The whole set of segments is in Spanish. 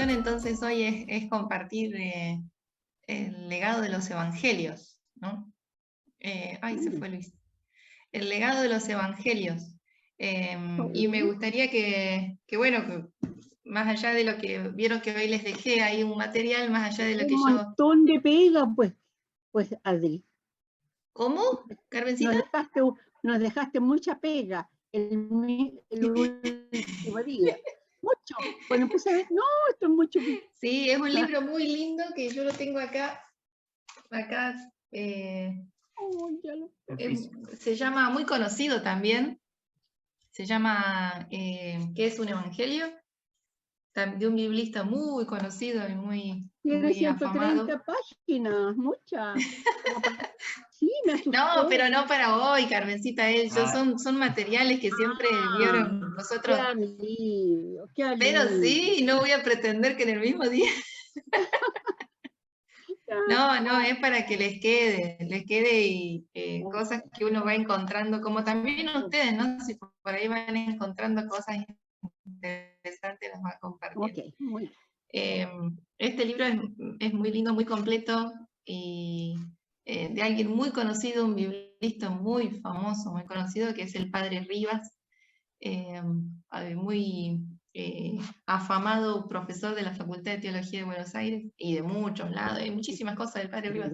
intención entonces hoy es compartir el legado de los evangelios, ¿no? Ay, se fue Luis. El legado de los evangelios. Y me gustaría bueno, que más allá de lo que vieron que hoy les dejé ahí un material, más allá de lo que Un yo... montón de pega, pues Adri. ¿Cómo, Carmencita? Nos dejaste mucha pega el último día. Mucho. Cuando empecé a ver, no, esto es mucho. Sí, es un libro muy lindo que yo lo tengo acá. Se llama, muy conocido también, se llama ¿Qué es un evangelio? De un biblista muy conocido y muy afamado. 130 páginas, muchas. Sí, me asustó. No, pero no para hoy, Carmencita, son materiales que siempre vieron nosotros. Qué alivio, qué alivio. Pero sí, no voy a pretender que en el mismo día. No, es para que les quede y cosas que uno va encontrando, como también ustedes, ¿no? Si por ahí van encontrando cosas interesantes, las va a compartir. Okay, muy bien. Este libro es muy lindo, muy completo, y de alguien muy conocido, un biblista muy famoso, muy conocido, que es el Padre Rivas, muy afamado profesor de la Facultad de Teología de Buenos Aires y de muchos lados, hay muchísimas cosas del Padre Rivas,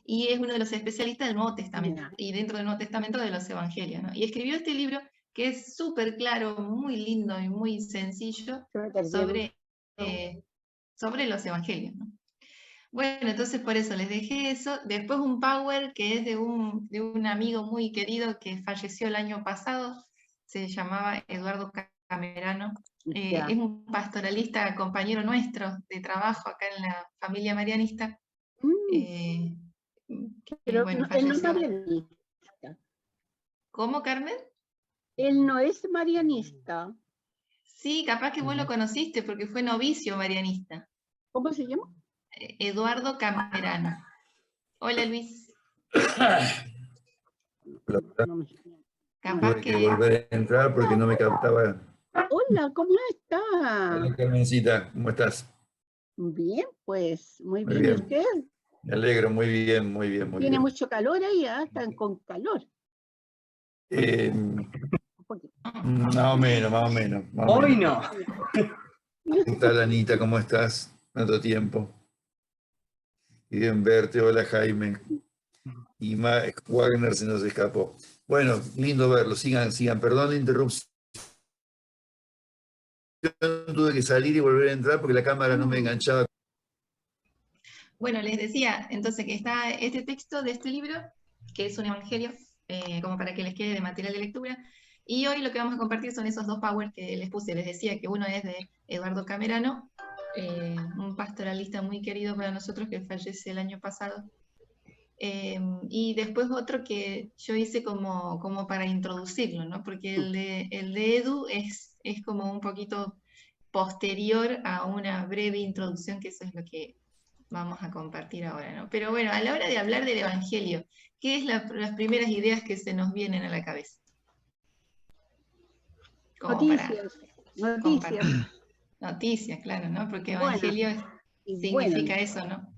y es uno de los especialistas del Nuevo Testamento, y dentro del Nuevo Testamento de los Evangelios, ¿no? Y escribió este libro que es súper claro, muy lindo y muy sencillo sobre los Evangelios, ¿no? Bueno, entonces por eso les dejé eso. Después un power que es de un amigo muy querido que falleció el año pasado, se llamaba Eduardo Camerano. Es un pastoralista, compañero nuestro de trabajo acá en la familia marianista. Pero bueno, él no es marianista. ¿Cómo, Carmen? Él no es marianista. Sí, capaz que vos lo conociste porque fue novicio marianista. ¿Cómo se llama? Eduardo Camerano. Hola, Luis. Tuve que volver a entrar porque no me captaba. Hola, ¿cómo estás? Hola, Carmencita, ¿cómo estás? Bien, pues, muy bien. ¿Y usted? Me alegro, muy bien, muy bien. ¿Tiene mucho calor ahí? Están con calor. Más o menos. Hoy no. ¿Qué tal, Anita? ¿Cómo estás? Tanto tiempo. Bien verte. Hola, Jaime. Y Wagner se nos escapó. Bueno, lindo verlo. Sigan. Perdón la interrupción. Tuve que salir y volver a entrar porque la cámara no me enganchaba. Bueno, les decía entonces que está este texto de este libro, que es un evangelio, como para que les quede de material de lectura, y hoy lo que vamos a compartir son esos dos powers que les puse. Les decía que uno es de Eduardo Camerano, un pastoralista muy querido para nosotros que fallece el año pasado, y después otro que yo hice como para introducirlo, ¿no? Porque el de Edu es como un poquito posterior a una breve introducción, que eso es lo que vamos a compartir ahora, ¿no? Pero bueno, a la hora de hablar del Evangelio, ¿qué es las primeras ideas que se nos vienen a la cabeza? Noticias, claro, ¿no? Porque Evangelio significa eso, ¿no?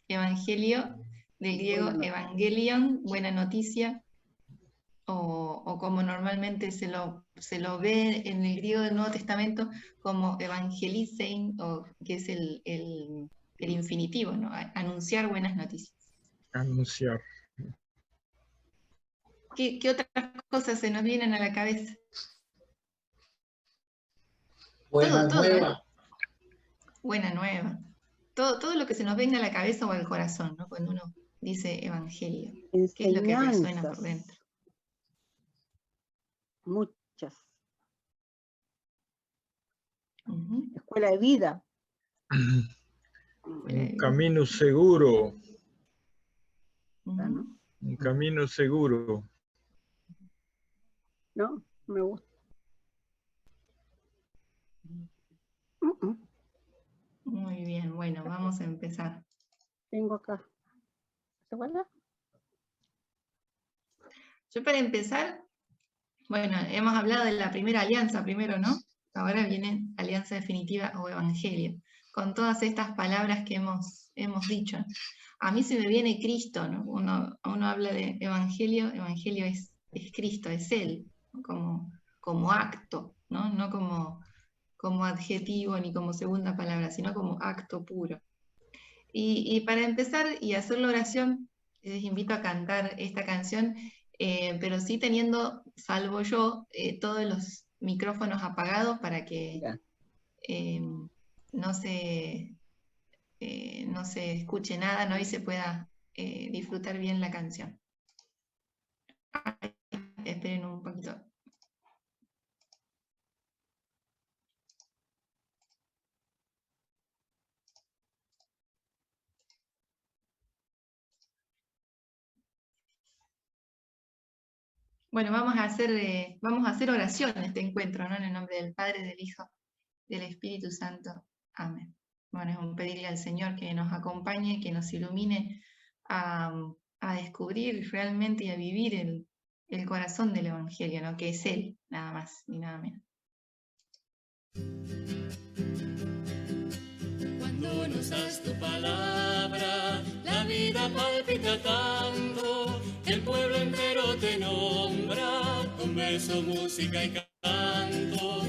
Evangelio, del griego evangelion, buena noticia, o como normalmente se lo ve en el griego del Nuevo Testamento como evangelisein, o que es el infinitivo, ¿no? Anunciar buenas noticias. Anunciar. ¿Qué otras cosas se nos vienen a la cabeza? Buena nueva. Buena nueva. Todo lo que se nos venga a la cabeza o al corazón, ¿no? Cuando uno dice evangelio. ¿Qué es lo que resuena por dentro? Muchas. Escuela de vida. Un camino seguro. Un camino seguro. No, me gusta. Muy bien, bueno, vamos a empezar. Tengo acá. ¿Se guarda? Yo para empezar, bueno, hemos hablado de la primera alianza primero, ¿no? Ahora viene alianza definitiva o evangelio. con todas estas palabras que hemos dicho. A mí se me viene Cristo, ¿no? Uno habla de evangelio, evangelio es Cristo, es Él, ¿no? como acto, ¿no? No como adjetivo ni como segunda palabra, sino como acto puro. Y para empezar y hacer la oración, les invito a cantar esta canción, pero sí teniendo, salvo yo, todos los micrófonos apagados para que Ya. no se escuche nada, ¿no? Y se pueda disfrutar bien la canción. Esperen un poquito. Bueno, vamos a hacer oración en este encuentro, ¿no? En el nombre del Padre, del Hijo, del Espíritu Santo. Amén. Bueno, es un pedirle al Señor que nos acompañe, que nos ilumine a descubrir realmente y a vivir el corazón del Evangelio, ¿no? Que es Él, nada más ni nada menos. Cuando nos das tu palabra, la vida palpita tanto, el pueblo entero te nombra, con verso, música y canto.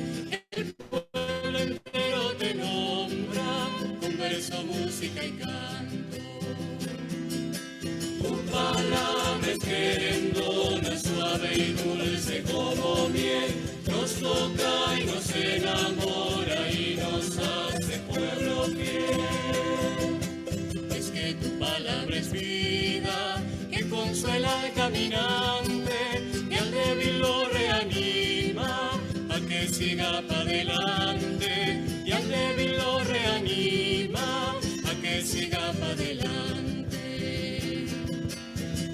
El pueblo entero te nombra, con verso, música y canto. Tu palabra es querendona, suave y dulce como miel, nos toca y nos enamora y nos hace pueblo fiel. Es que tu palabra es vida, que consuela al caminante, y al débil lo reanima, a que siga para adelante, y al débil lo reanima, a que siga para adelante.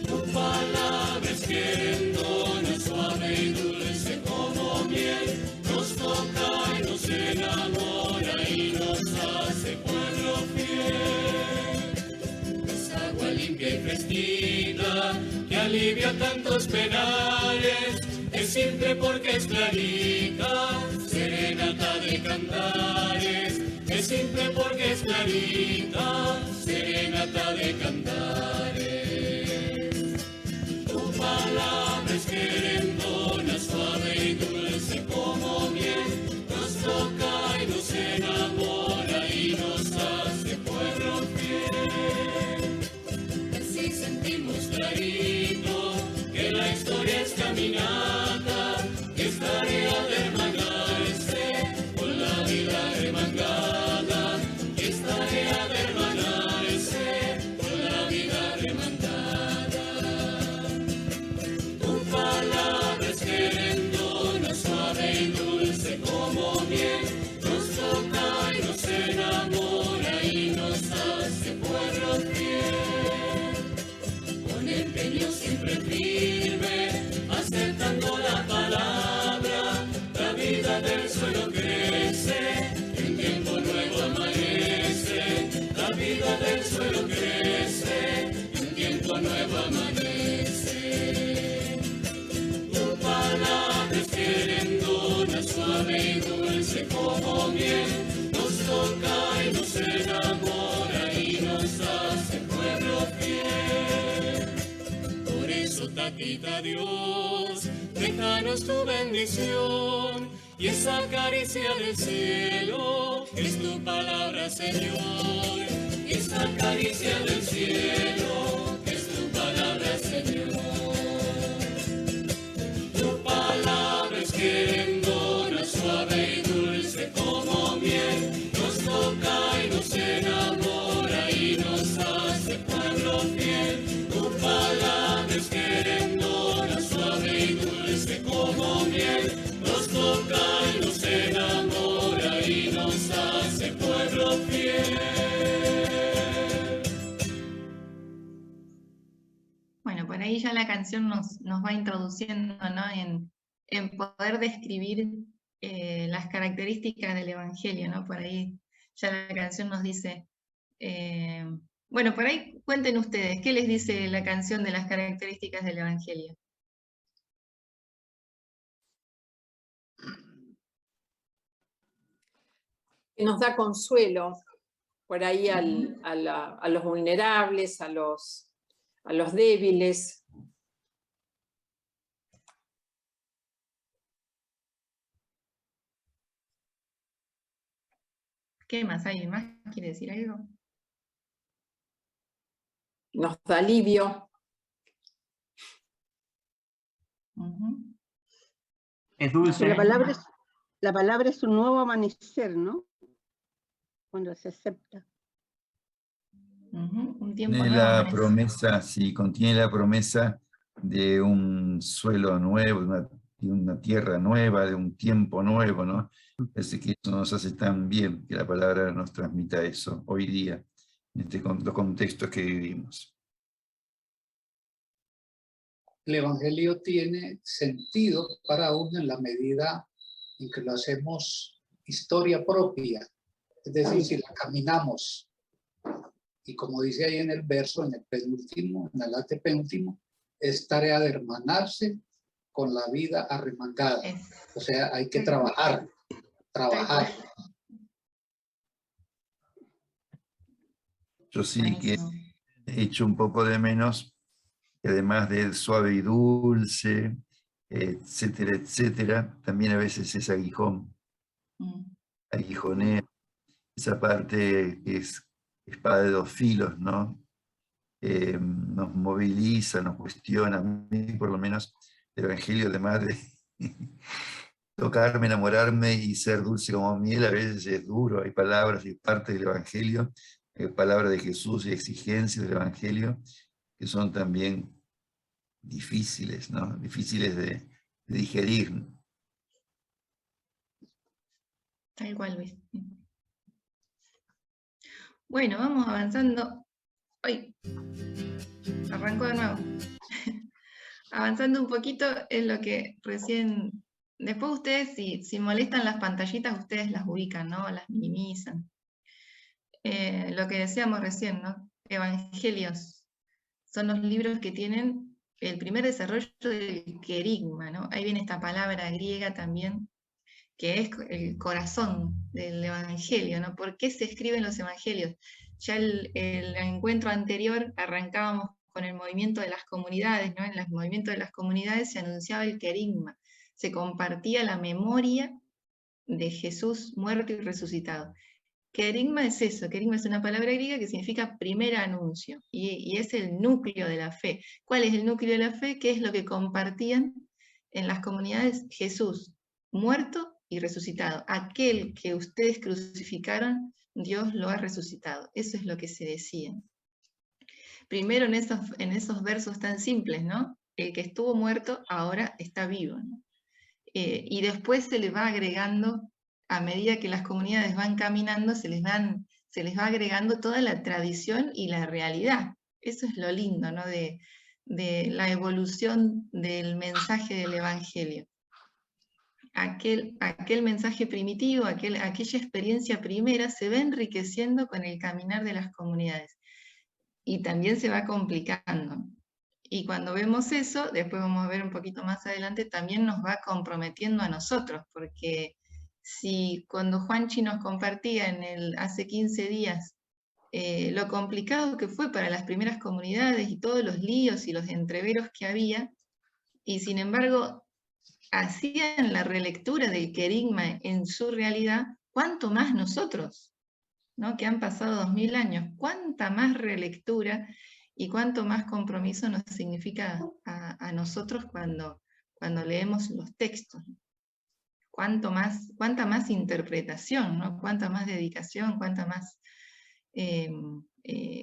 Tu palabra es querendona, suave y dulce como miel, nos toca y nos enamora y nos hace pueblo fiel. Es agua limpia y fresquita que alivia tantos penales, es simple porque es clarita, serenata de cantares. Es simple porque es clarita, serenata de cantares. Tu palabra es querendona, suave y dulce como miel, nos toca y nos enamora y nos hace pueblo fiel. Así sentimos clarito que la historia es caminata, que es tarea de hermanarse con la vida remangada, que es tarea de hermanarse con la vida remangada. Tu palabra es querendona, suave y dulce como miel, nos toca y nos enamora y nos hace pueblo fiel. Con empeño siempre firme, aceptando la palabra, la vida del suelo crece, un tiempo nuevo amanece. La vida del suelo crece, un tiempo nuevo amanece. Tu palabra es querendona, suave y dulce como miel, nos toca y nos enamora y nos hace pueblo fiel. Por eso, tatita Dios, déjanos tu bendición, y esa caricia del cielo es tu palabra, Señor. Y esa caricia del cielo es tu palabra, Señor. Tu palabra es querendona, suave y dulce como miel, nos toca y nos enamora y nos hace pueblo fiel. Tu palabra es querendona, suave y dulce como miel, nos toca y nos enamora y nos hace pueblo fiel. Bueno, por ahí ya la canción nos va introduciendo, ¿no? en poder describir las características del Evangelio, ¿no? Por ahí ya la canción nos dice, bueno, por ahí cuenten ustedes, ¿qué les dice la canción de las características del Evangelio? Que nos da consuelo, por ahí a los vulnerables, a los débiles. ¿Qué más hay? ¿Más quiere decir algo? Nos da alivio. Ujú. Es dulce. La palabra es un nuevo amanecer, ¿no? Cuando se acepta. Ujú, un tiempo Tiene nuevo la amanece. promesa, sí, contiene la promesa de un suelo nuevo, de una tierra nueva, de un tiempo nuevo, ¿no? Así que eso nos hace tan bien que la palabra nos transmita eso hoy día, en los contextos que vivimos. El Evangelio tiene sentido para uno en la medida en que lo hacemos historia propia, es decir, si la caminamos. Y como dice ahí en el verso, en el penúltimo, en el antepenúltimo, es tarea de hermanarse con la vida arremangada. O sea, hay que trabajar. Yo sí que he hecho un poco de menos, que además de suave y dulce, etcétera, etcétera, también a veces es aguijón, aguijonea, esa parte que es espada de dos filos, ¿no? Nos moviliza, nos cuestiona. A mí, por lo menos, el Evangelio, además de tocarme, enamorarme y ser dulce como miel, a veces es duro. Hay palabras y partes del Evangelio, palabras de Jesús y exigencias del Evangelio, que son también difíciles, ¿no? Difíciles de digerir. Tal cual, Luis. Bueno, vamos avanzando. ¡Ay! Arrancó de nuevo. Avanzando un poquito en lo que recién... Después ustedes, si molestan las pantallitas, ustedes las ubican, ¿no? Las minimizan. Lo que decíamos recién, ¿no? Evangelios. Son los libros que tienen el primer desarrollo del querigma, ¿no? Ahí viene esta palabra griega también, que es el corazón del evangelio, ¿no? ¿Por qué se escriben los evangelios? Ya el encuentro anterior arrancábamos con el movimiento de las comunidades, ¿no? En el movimiento de las comunidades se anunciaba el querigma, se compartía la memoria de Jesús muerto y resucitado. Querigma es eso, querigma es una palabra griega que significa primer anuncio, y es el núcleo de la fe. ¿Cuál es el núcleo de la fe? ¿Qué es lo que compartían en las comunidades? Jesús muerto y resucitado. Aquel que ustedes crucificaron, Dios lo ha resucitado. Eso es lo que se decía. Primero en esos versos tan simples, ¿no? El que estuvo muerto ahora está vivo, ¿no? Y después se le va agregando, a medida que las comunidades van caminando, se les va agregando toda la tradición y la realidad. Eso es lo lindo, ¿no? de la evolución del mensaje del Evangelio. Aquel mensaje primitivo, aquella experiencia primera se va enriqueciendo con el caminar de las comunidades. Y también se va complicando. Y cuando vemos eso, después vamos a ver un poquito más adelante, también nos va comprometiendo a nosotros, porque si cuando Juanchi nos compartía hace 15 días lo complicado que fue para las primeras comunidades y todos los líos y los entreveros que había, y sin embargo hacían la relectura del querigma en su realidad, ¿cuánto más nosotros? ¿No? Que han pasado 2000 años, ¿cuánta más relectura y cuánto más compromiso nos significa a nosotros cuando leemos los textos? Cuánta más interpretación, ¿no? Cuánta más dedicación, cuánta más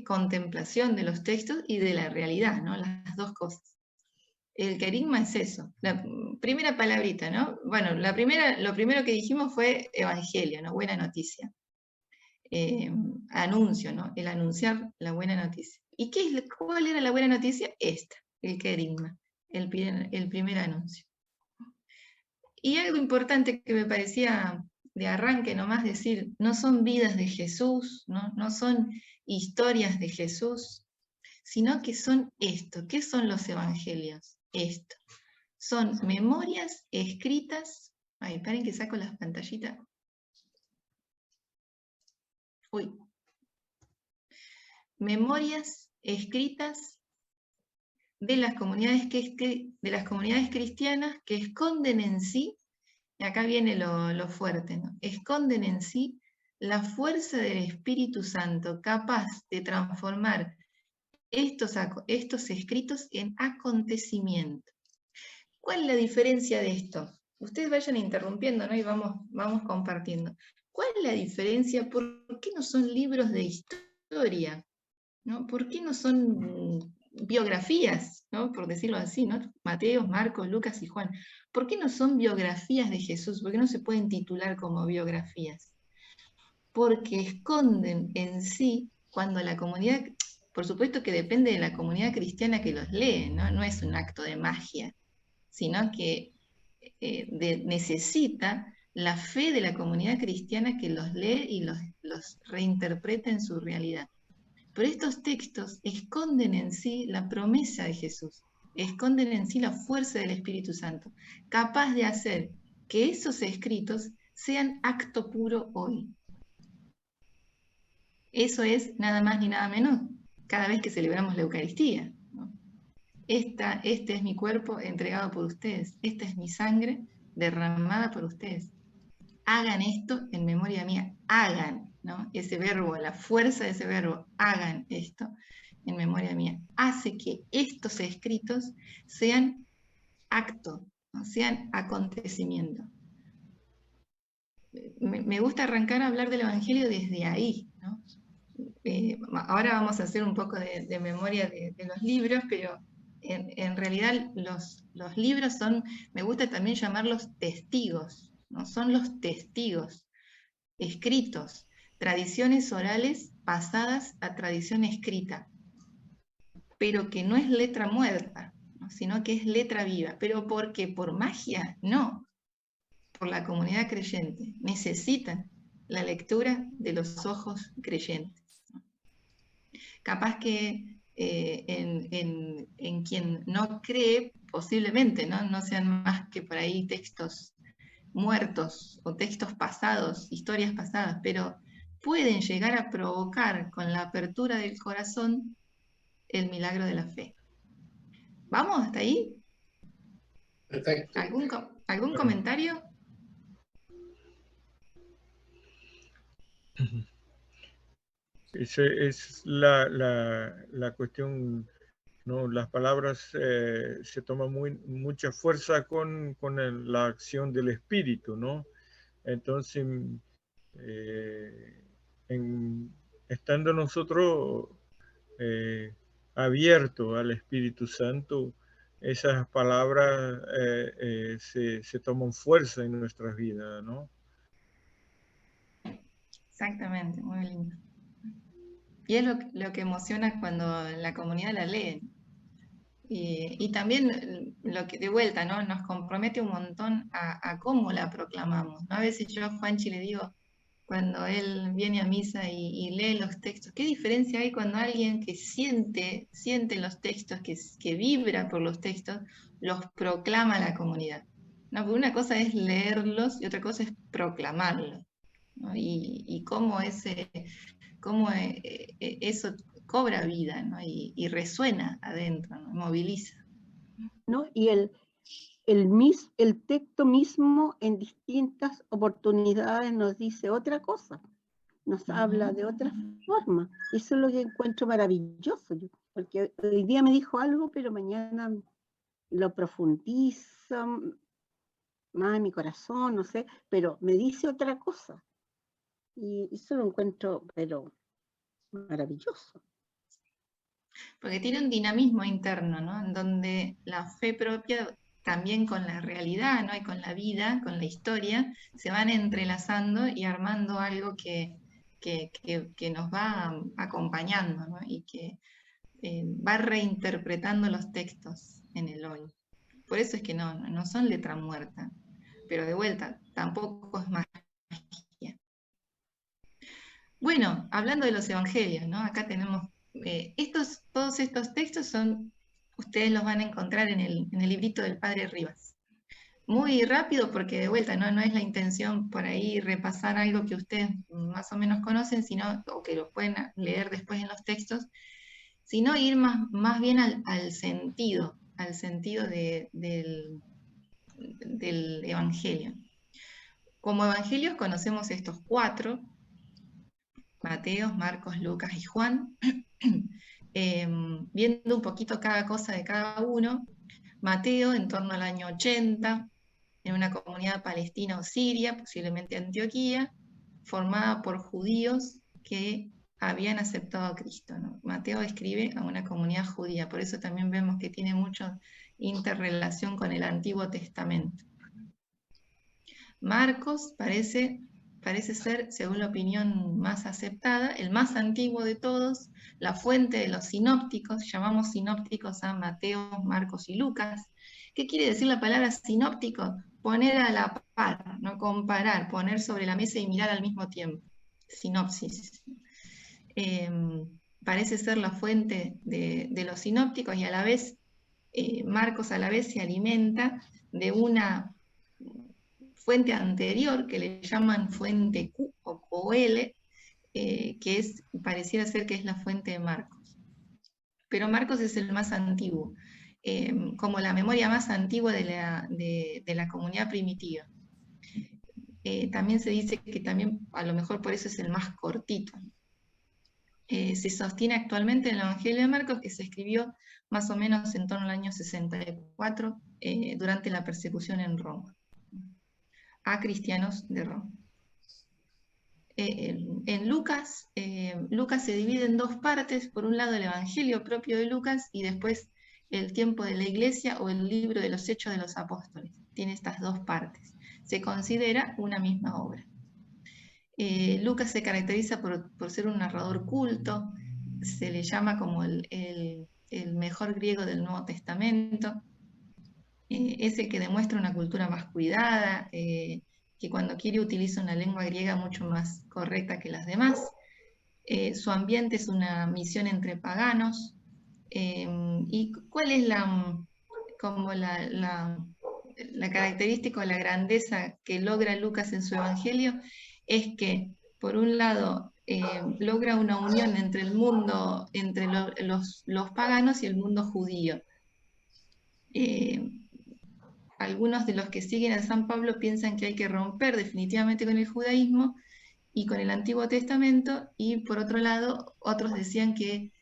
contemplación de los textos y de la realidad, ¿no? Las dos cosas. El querigma es eso, la primera palabrita, ¿no? Bueno, lo primero que dijimos fue evangelio, ¿no? Buena noticia. Anuncio, ¿no? El anunciar la buena noticia. ¿Y cuál era la buena noticia? Esta, el querigma, el primer anuncio. Y algo importante que me parecía de arranque nomás decir, no son vidas de Jesús, no son historias de Jesús, sino que son esto. ¿Qué son los evangelios? Esto. Son memorias escritas. Ay, esperen que saco las pantallitas. Uy, memorias escritas de las comunidades, de las comunidades cristianas que esconden en sí, y acá viene lo fuerte, ¿no? Esconden en sí la fuerza del Espíritu Santo, capaz de transformar estos escritos en acontecimiento. ¿Cuál es la diferencia de esto? Ustedes vayan interrumpiendo, ¿no? Y vamos compartiendo. ¿Cuál es la diferencia? ¿Por qué no son libros de historia? ¿No? ¿Por qué no son biografías, ¿no? Por decirlo así, ¿no? Mateo, Marcos, Lucas y Juan. ¿Por qué no son biografías de Jesús? ¿Por qué no se pueden titular como biografías? Porque esconden en sí, cuando la comunidad, por supuesto que depende de la comunidad cristiana que los lee, ¿no? No es un acto de magia, sino que necesita la fe de la comunidad cristiana que los lee y los reinterpreta en su realidad. Pero estos textos esconden en sí la promesa de Jesús, esconden en sí la fuerza del Espíritu Santo, capaz de hacer que esos escritos sean acto puro hoy. Eso es nada más ni nada menos cada vez que celebramos la Eucaristía, ¿no? Este es mi cuerpo entregado por ustedes, esta es mi sangre derramada por ustedes. Hagan esto en memoria mía, hagan, ¿no? Ese verbo, la fuerza de ese verbo, hagan esto en memoria mía, hace que estos escritos sean acto, ¿no? Sean acontecimiento. Me gusta arrancar a hablar del Evangelio desde ahí, ¿no? Ahora vamos a hacer un poco de memoria de los libros, pero en realidad los libros son, me gusta también llamarlos testigos, ¿no? Son los testigos escritos, tradiciones orales pasadas a tradición escrita, pero que no es letra muerta, ¿no? Sino que es letra viva. ¿Pero por qué? ¿Por magia? No, por la comunidad creyente. Necesitan la lectura de los ojos creyentes. Capaz que en quien no cree, posiblemente, ¿no? No sean más que por ahí textos muertos o textos pasados, historias pasadas, pero pueden llegar a provocar con la apertura del corazón el milagro de la fe. ¿Vamos hasta ahí? Perfecto. ¿Algún comentario? Esa es la cuestión, ¿no? Las palabras se toman mucha fuerza con la acción del Espíritu, ¿no? Entonces, estando nosotros abiertos al Espíritu Santo, esas palabras se toman fuerza en nuestras vidas, ¿no? Exactamente, muy lindo. Y es lo que emociona cuando la comunidad la lee. Y también lo que de vuelta, ¿no? Nos compromete un montón a cómo la proclamamos, ¿no? A veces yo a Juanchi le digo, cuando él viene a misa y lee los textos, ¿qué diferencia hay cuando alguien que siente los textos, que vibra por los textos, los proclama a la comunidad? ¿No? Porque una cosa es leerlos y otra cosa es proclamarlos, ¿no? Y cómo eso cobra vida, ¿no? Y resuena adentro, ¿no? Moviliza. ¿No? Y el texto mismo en distintas oportunidades nos dice otra cosa, nos habla de otra forma. Eso es lo que encuentro maravilloso, porque hoy día me dijo algo, pero mañana lo profundiza más en mi corazón, no sé, pero me dice otra cosa. Y eso lo encuentro, pero maravilloso. Porque tiene un dinamismo interno, ¿no? En donde la fe propia también con la realidad, ¿no? Y con la vida, con la historia, se van entrelazando y armando algo que nos va acompañando, ¿no? Y que va reinterpretando los textos en el hoy. Por eso es que no son letra muerta, pero de vuelta, tampoco es magia. Bueno, hablando de los evangelios, ¿no? Acá tenemos todos estos textos ustedes los van a encontrar en el librito del Padre Rivas. muy rápido, porque de vuelta no es la intención por ahí repasar algo que ustedes más o menos conocen, sino, o que lo pueden leer después en los textos, sino ir más bien al sentido del Evangelio. Como evangelios conocemos estos 4, Mateo, Marcos, Lucas y Juan. Viendo un poquito cada cosa de cada uno, Mateo en torno al año 80, en una comunidad palestina o siria, posiblemente Antioquía, formada por judíos que habían aceptado a Cristo, ¿no? Mateo escribe a una comunidad judía, por eso también vemos que tiene mucha interrelación con el Antiguo Testamento. Marcos parece ser, según la opinión más aceptada, el más antiguo de todos, la fuente de los sinópticos. Llamamos sinópticos a Mateo, Marcos y Lucas. ¿Qué quiere decir la palabra sinóptico? Poner a la par, no comparar, poner sobre la mesa y mirar al mismo tiempo. Sinopsis. Parece ser la fuente de los sinópticos, y a la vez, Marcos a la vez se alimenta de una fuente anterior que le llaman fuente Q o QL, que pareciera ser que es la fuente de Marcos. Pero Marcos es el más antiguo, como la memoria más antigua de la comunidad primitiva. También se dice que también a lo mejor por eso es el más cortito. Se sostiene actualmente en el Evangelio de Marcos, que se escribió más o menos en torno al año 64, durante la persecución en Roma, a cristianos de Roma. En Lucas, Lucas se divide en 2 partes, por un lado el Evangelio propio de Lucas y después el tiempo de la iglesia o el libro de los Hechos de los Apóstoles. Tiene estas 2 partes. Se considera una misma obra. Lucas se caracteriza por ser un narrador culto, se le llama como el mejor griego del Nuevo Testamento, es el que demuestra una cultura más cuidada, que cuando quiere utiliza una lengua griega mucho más correcta que las demás. Su ambiente es una misión entre paganos. ¿Y cuál es la característica o la grandeza que logra Lucas en su evangelio? Es que, por un lado, logra una unión entre el mundo, entre los paganos y el mundo judío. Algunos de los que siguen a San Pablo piensan que hay que romper definitivamente con el judaísmo y con el Antiguo Testamento, y por otro lado, otros decían que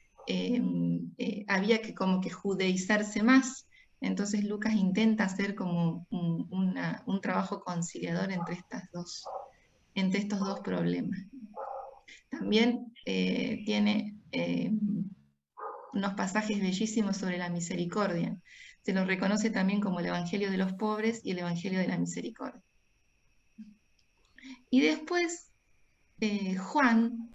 había que como que judaizarse más. Entonces Lucas intenta hacer como un trabajo conciliador entre estos dos problemas. También tiene unos pasajes bellísimos sobre la misericordia. Se los reconoce también como el Evangelio de los pobres y el Evangelio de la misericordia. Y después, Juan.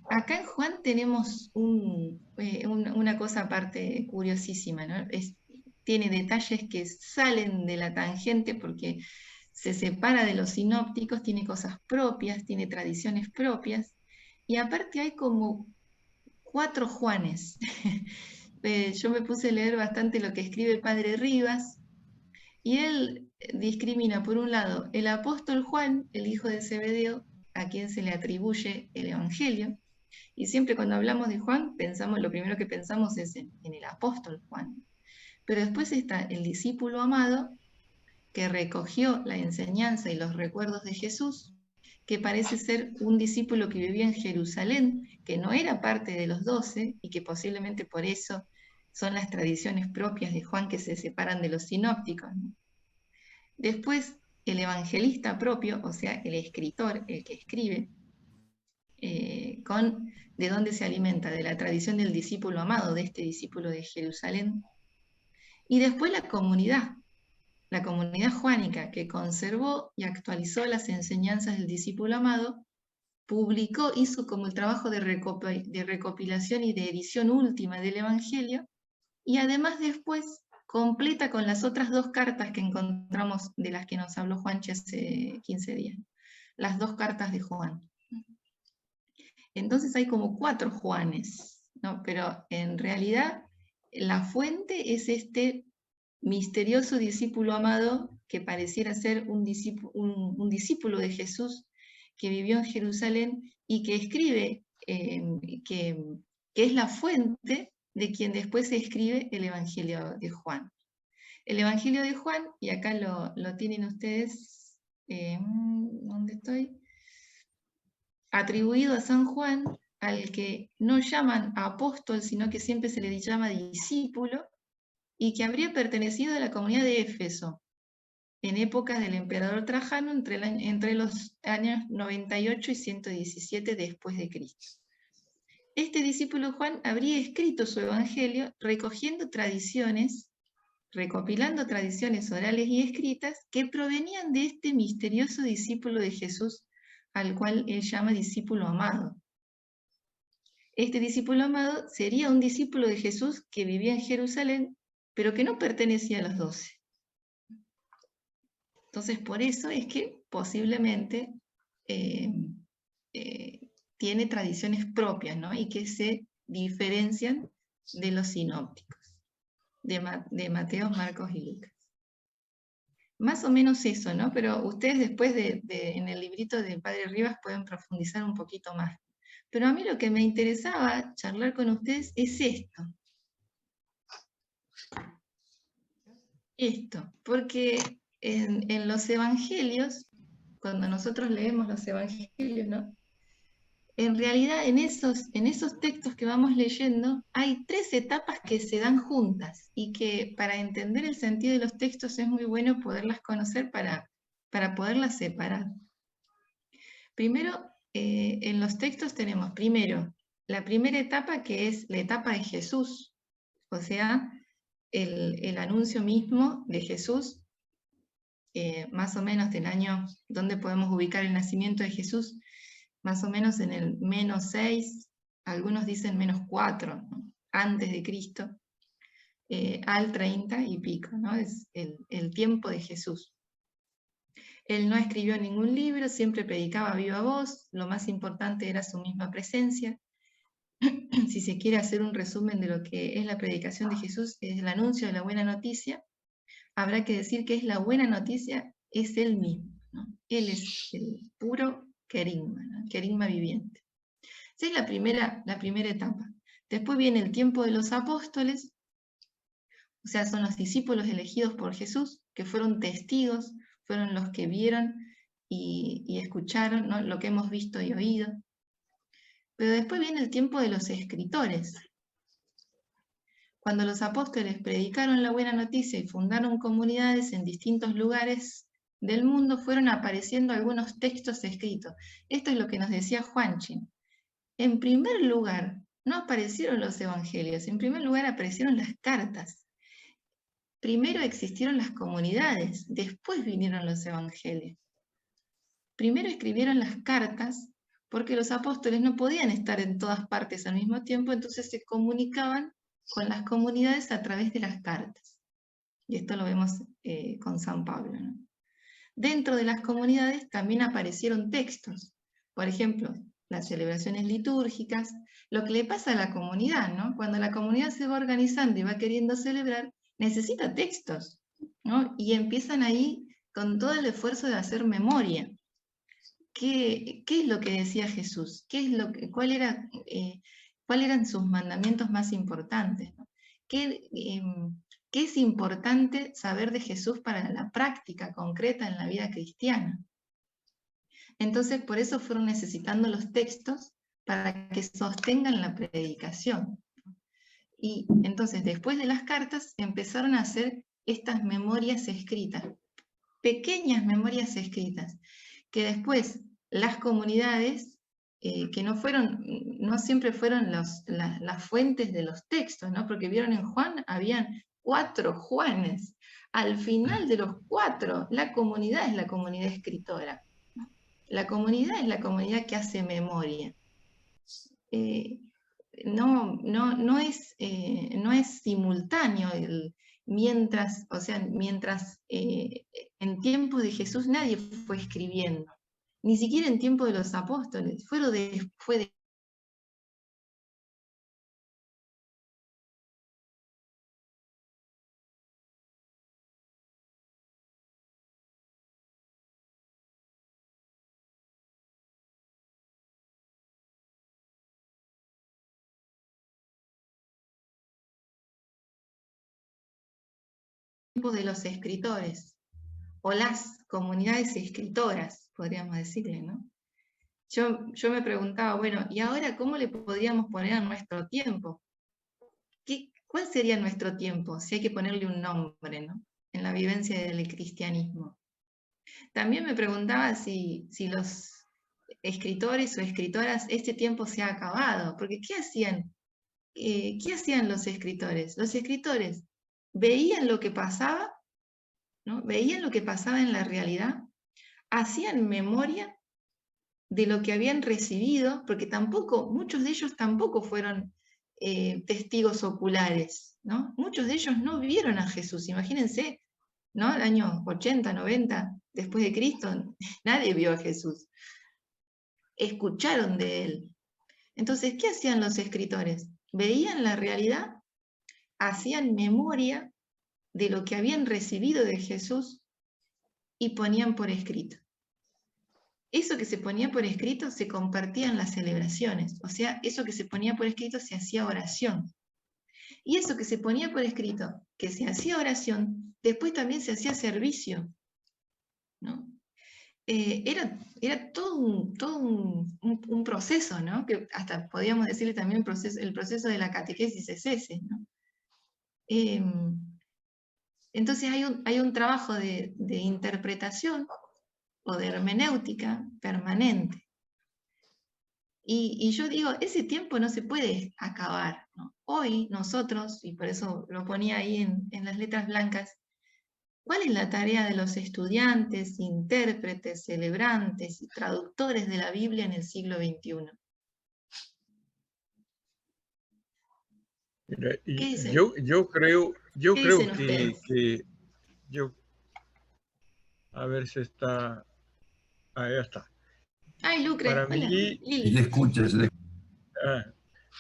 Acá en Juan tenemos una cosa aparte curiosísima, ¿no? Tiene detalles que salen de la tangente porque se separa de los sinópticos, tiene cosas propias, tiene tradiciones propias, y aparte hay como 4 Juanes. Yo me puse a leer bastante lo que escribe el padre Rivas, y él discrimina, por un lado, el apóstol Juan, el hijo de Zebedeo, a quien se le atribuye el Evangelio, y siempre cuando hablamos de Juan, lo primero que pensamos es en el apóstol Juan. Pero después está el discípulo amado, que recogió la enseñanza y los recuerdos de Jesús, que parece ser un discípulo que vivía en Jerusalén, que no era parte de los 12, y que posiblemente por eso son las tradiciones propias de Juan que se separan de los sinópticos. Después, el evangelista propio, o sea, el escritor, el que escribe, de dónde se alimenta, de la tradición del discípulo amado, de este discípulo de Jerusalén. Y después la comunidad juánica, que conservó y actualizó las enseñanzas del discípulo amado, hizo como el trabajo de recopilación y de edición última del Evangelio, y además después completa con las otras 2 cartas que encontramos, de las que nos habló Juanchi hace 15 días, las 2 cartas de Juan. Entonces hay como 4 Juanes, ¿no? Pero en realidad la fuente es este misterioso discípulo amado que pareciera ser un discípulo de Jesús que vivió en Jerusalén y que escribe, que es la fuente de quien después se escribe el Evangelio de Juan. El Evangelio de Juan, y acá lo tienen ustedes, ¿dónde estoy? Atribuido a San Juan, al que no llaman apóstol, sino que siempre se le llama discípulo, y que habría pertenecido a la comunidad de Éfeso, en épocas del emperador Trajano, entre los años 98 y 117 después de Cristo. Este discípulo Juan habría escrito su evangelio recogiendo tradiciones, recopilando tradiciones orales y escritas que provenían de este misterioso discípulo de Jesús, al cual él llama discípulo amado. Este discípulo amado sería un discípulo de Jesús que vivía en Jerusalén, pero que no pertenecía a los 12. Entonces, por eso es que posiblemente tiene tradiciones propias, ¿no? Y que se diferencian de los sinópticos, de Mateo, Marcos y Lucas. Más o menos eso, ¿no? Pero ustedes después en el librito del Padre Rivas pueden profundizar un poquito más. Pero a mí lo que me interesaba charlar con ustedes es esto. Porque en los evangelios, cuando nosotros leemos los evangelios, ¿no? En realidad en esos textos que vamos leyendo hay 3 etapas que se dan juntas y que para entender el sentido de los textos es muy bueno poderlas conocer para poderlas separar. Primero, en los textos tenemos primero la primera etapa, que es la etapa de Jesús, o sea, el anuncio mismo de Jesús, más o menos del año donde podemos ubicar el nacimiento de Jesús, más o menos en el -6, algunos dicen -4, ¿no? Antes de Cristo, al 30 y pico, ¿no? Es el tiempo de Jesús. Él no escribió ningún libro, siempre predicaba a viva voz, lo más importante era su misma presencia. Si se quiere hacer un resumen de lo que es la predicación de Jesús, es el anuncio de la buena noticia, habrá que decir que es la buena noticia, es Él mismo, ¿no? Él es el puro querigma, ¿no? Querigma viviente. Esa es la primera etapa. Después viene el tiempo de los apóstoles, o sea, son los discípulos elegidos por Jesús, que fueron testigos, fueron los que vieron y escucharon, ¿no? Lo que hemos visto y oído. Pero después viene el tiempo de los escritores. Cuando los apóstoles predicaron la buena noticia y fundaron comunidades en distintos lugares del mundo, fueron apareciendo algunos textos escritos. Esto es lo que nos decía Juanchin. En primer lugar, no aparecieron los evangelios, en primer lugar aparecieron las cartas. Primero existieron las comunidades, después vinieron los evangelios. Primero escribieron las cartas porque los apóstoles no podían estar en todas partes al mismo tiempo, entonces se comunicaban con las comunidades a través de las cartas. Y esto lo vemos con San Pablo, ¿no? Dentro de las comunidades también aparecieron textos. Por ejemplo, las celebraciones litúrgicas, lo que le pasa a la comunidad, ¿no? Cuando la comunidad se va organizando y va queriendo celebrar, necesita textos, ¿no? Y empiezan ahí con todo el esfuerzo de hacer memoria. ¿Qué es lo que decía Jesús? ¿Cuáles eran sus mandamientos más importantes, ¿no? ¿Qué es importante saber de Jesús para la práctica concreta en la vida cristiana? Entonces, por eso fueron necesitando los textos para que sostengan la predicación. Y entonces, después de las cartas, empezaron a hacer estas memorias escritas, pequeñas memorias escritas, que después las comunidades, que no siempre fueron las fuentes de los textos, ¿no? Porque vieron en Juan, habían 4 Juanes. Al final de los 4, la comunidad es la comunidad escritora. La comunidad es la comunidad que hace memoria. No es simultáneo mientras en tiempos de Jesús nadie fue escribiendo, ni siquiera en tiempo de los apóstoles, fue de los escritores, o las comunidades escritoras, podríamos decirle, ¿no? Yo me preguntaba, bueno, ¿y ahora cómo le podríamos poner a nuestro tiempo? ¿Cuál sería nuestro tiempo? Si hay que ponerle un nombre, ¿no? En la vivencia del cristianismo. También me preguntaba si los escritores o escritoras, este tiempo se ha acabado, porque ¿qué hacían? ¿Qué hacían los escritores? Los escritores veían lo que pasaba, ¿no? Veían lo que pasaba en la realidad, hacían memoria de lo que habían recibido, porque muchos de ellos tampoco fueron testigos oculares, ¿no? Muchos de ellos no vieron a Jesús, imagínense, ¿no? El año 80, 90, después de Cristo, nadie vio a Jesús. Escucharon de él. Entonces, ¿qué hacían los escritores? Veían la realidad, hacían memoria de lo que habían recibido de Jesús y ponían por escrito. Eso que se ponía por escrito se compartía en las celebraciones, o sea, eso que se ponía por escrito se hacía oración. Y eso que se ponía por escrito, que se hacía oración, después también se hacía servicio, ¿no? Era todo un proceso, ¿no? Que hasta podíamos decirle también el proceso de la catequesis es ese, ¿no? Entonces hay un trabajo de interpretación o de hermenéutica permanente. Y yo digo, ese tiempo no se puede acabar, ¿no? Hoy nosotros, y por eso lo ponía ahí en las letras blancas, ¿cuál es la tarea de los estudiantes, intérpretes, celebrantes y traductores de la Biblia en el siglo XXI? Mira, ¿Qué y dicen? yo creo ¿Qué dicen que, ustedes? a ver si está, ahí está. Ay, Lucre, Para hola, mí, Se le escucha, se le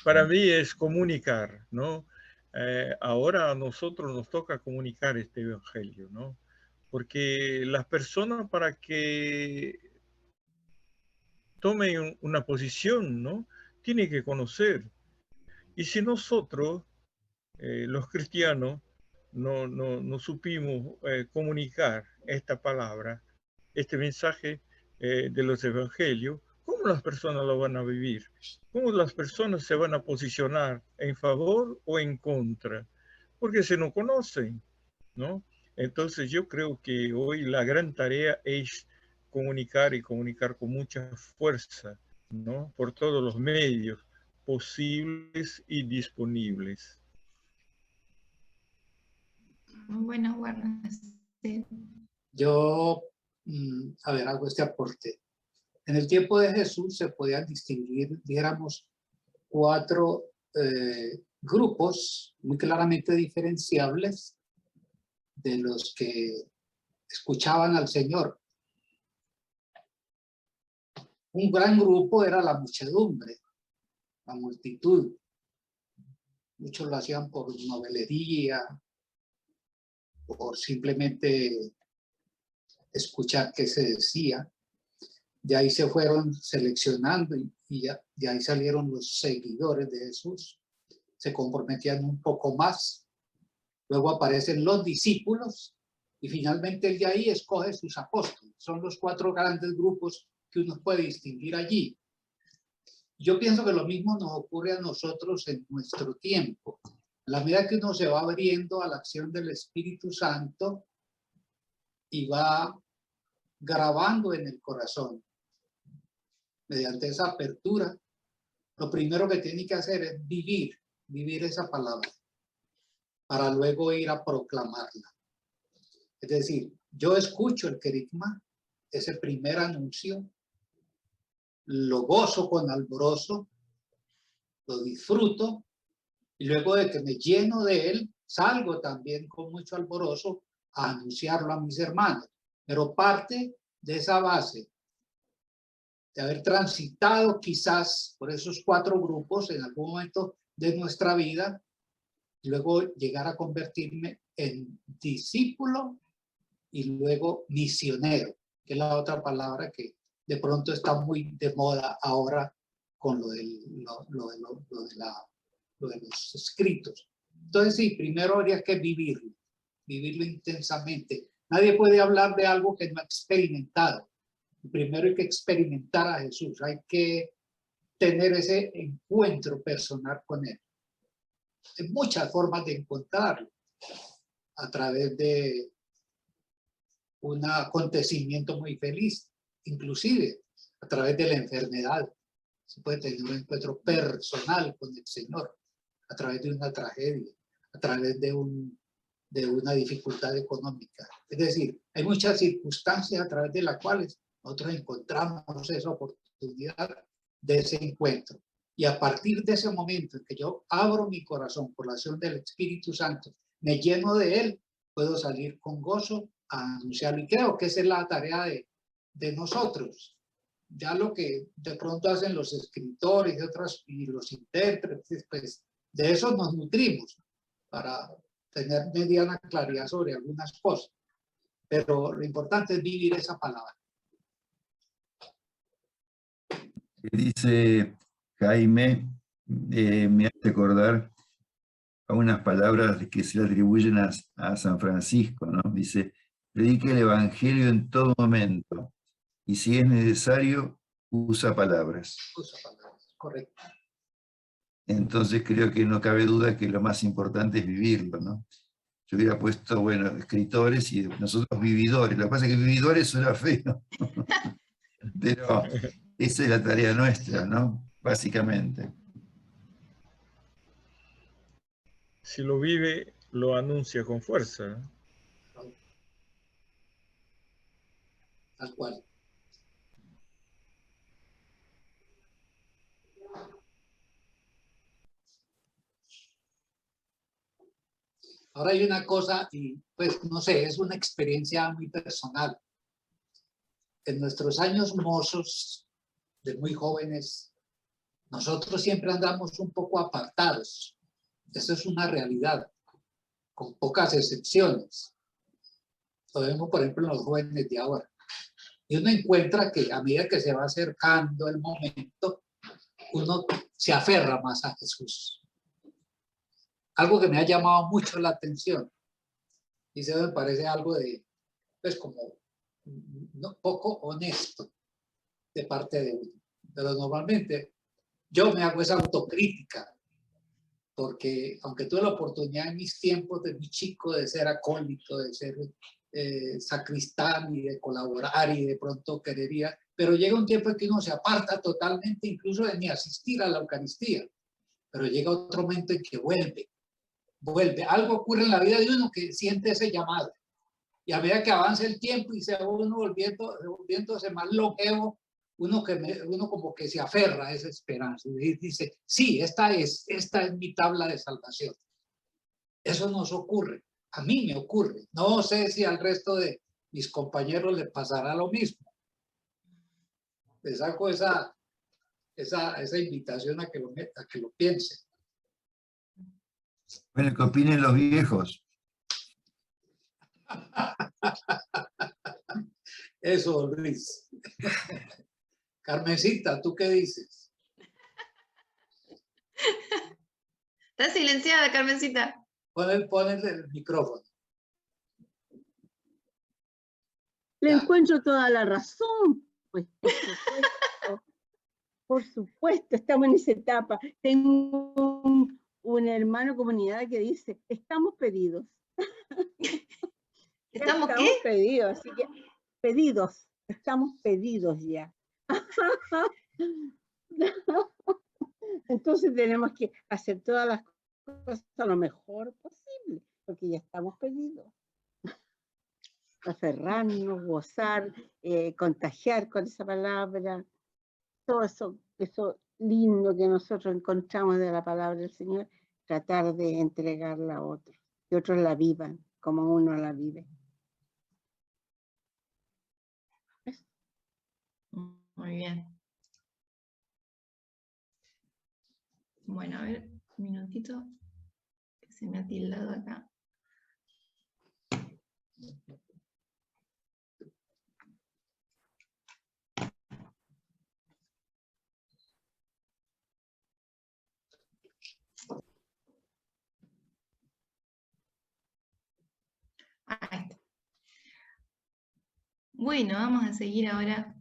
para mí es comunicar, ¿no? Ahora a nosotros nos toca comunicar este evangelio, ¿no? Porque las personas para que tomen una posición, ¿no? Tienen que conocer. Y si nosotros, los cristianos, no supimos comunicar esta palabra, este mensaje de los evangelios, ¿cómo las personas lo van a vivir? ¿Cómo las personas se van a posicionar en favor o en contra? Porque se no conocen, ¿no? Entonces yo creo que hoy la gran tarea es comunicar y comunicar con mucha fuerza, ¿no? Por todos los medios posibles y disponibles. Bueno, bueno, sí. Yo, a ver, hago este aporte. En el tiempo de Jesús se podían distinguir, dijéramos, 4 grupos muy claramente diferenciables de los que escuchaban al Señor. Un gran grupo era la muchedumbre, la multitud. Muchos lo hacían por novelería, por simplemente escuchar qué se decía. De ahí se fueron seleccionando y de ahí salieron los seguidores de Jesús. Se comprometían un poco más. Luego aparecen los discípulos y finalmente él de ahí escoge sus apóstoles. Son los 4 grandes grupos que uno puede distinguir allí. Yo pienso que lo mismo nos ocurre a nosotros en nuestro tiempo. A la medida que uno se va abriendo a la acción del Espíritu Santo y va grabando en el corazón, mediante esa apertura, lo primero que tiene que hacer es vivir esa palabra, para luego ir a proclamarla. Es decir, yo escucho el querigma, ese primer anuncio, lo gozo con alborozo, lo disfruto, y luego de que me lleno de él, salgo también con mucho alborozo a anunciarlo a mis hermanos. Pero parte de esa base, de haber transitado quizás por esos 4 grupos en algún momento de nuestra vida, y luego llegar a convertirme en discípulo y luego misionero, que es la otra palabra que de pronto está muy de moda ahora con lo de los escritos. Entonces sí, primero habría que vivirlo. vivirlo intensamente. Nadie puede hablar de algo que no ha experimentado. Primero hay que experimentar a Jesús, hay que tener ese encuentro personal con Él. Hay muchas formas de encontrarlo, a través de un acontecimiento muy feliz, inclusive a través de la enfermedad. Se puede tener un encuentro personal con el Señor, a través de una tragedia, a través de una dificultad económica. Es decir, hay muchas circunstancias a través de las cuales nosotros encontramos esa oportunidad de ese encuentro. Y a partir de ese momento en que yo abro mi corazón por la acción del Espíritu Santo, me lleno de Él, puedo salir con gozo a anunciarlo. Y creo que esa es la tarea de nosotros. Ya lo que de pronto hacen los escritores y los intérpretes, pues de eso nos nutrimos para tener mediana claridad sobre algunas cosas. Pero lo importante es vivir esa palabra. Dice Jaime, me hace acordar a unas palabras que se le atribuyen a San Francisco, ¿no? Dice, predique el Evangelio en todo momento, y si es necesario, usa palabras. Usa palabras, correcto. Entonces creo que no cabe duda que lo más importante es vivirlo, ¿no? Yo hubiera puesto, bueno, escritores y nosotros vividores. Lo que pasa es que vividores suena feo. Pero esa es la tarea nuestra, ¿no? Básicamente. Si lo vive, lo anuncia con fuerza. Tal cual. Ahora hay una cosa, y pues no sé, es una experiencia muy personal. En nuestros años mozos, de muy jóvenes, nosotros siempre andamos un poco apartados. Eso es una realidad, con pocas excepciones. Lo vemos, por ejemplo, en los jóvenes de ahora. Y uno encuentra que a medida que se va acercando el momento, uno se aferra más a Jesús. Algo que me ha llamado mucho la atención. Y eso me parece algo de, pues como, no, poco honesto de parte de uno. Pero normalmente yo me hago esa autocrítica, porque aunque tuve la oportunidad en mis tiempos de mi chico de ser acólito, de ser sacristán y de colaborar y de pronto querería, pero llega un tiempo en que uno se aparta totalmente incluso de ni asistir a la Eucaristía, pero llega otro momento en que vuelve. Algo ocurre en la vida de uno que siente ese llamado. Y a medida que avanza el tiempo y se va uno volviéndose más longevo, uno como que se aferra a esa esperanza y dice, sí, esta es mi tabla de salvación. Eso nos ocurre, a mí me ocurre. No sé si al resto de mis compañeros les pasará lo mismo. Les hago esa invitación a que lo piensen. Bueno, ¿qué opinen los viejos? Eso, Luis. Carmencita, ¿tú qué dices? Está silenciada, Carmencita. Ponle el micrófono. Le Ya. encuentro toda la razón, pues, por supuesto, estamos en esa etapa. Tengo un hermano comunidad que dice, estamos pedidos. ¿Estamos qué? Pedidos, así que pedidos, estamos pedidos ya. Entonces tenemos que hacer todas las cosas lo mejor posible, porque ya estamos pedidos. Aferrarnos, gozar, contagiar con esa palabra, todo eso lindo que nosotros encontramos de la palabra del Señor, tratar de entregarla a otros, que otros la vivan como uno la vive. Muy bien. Bueno, a ver, un minutito, que se me ha tildado acá. Bueno, vamos a seguir ahora.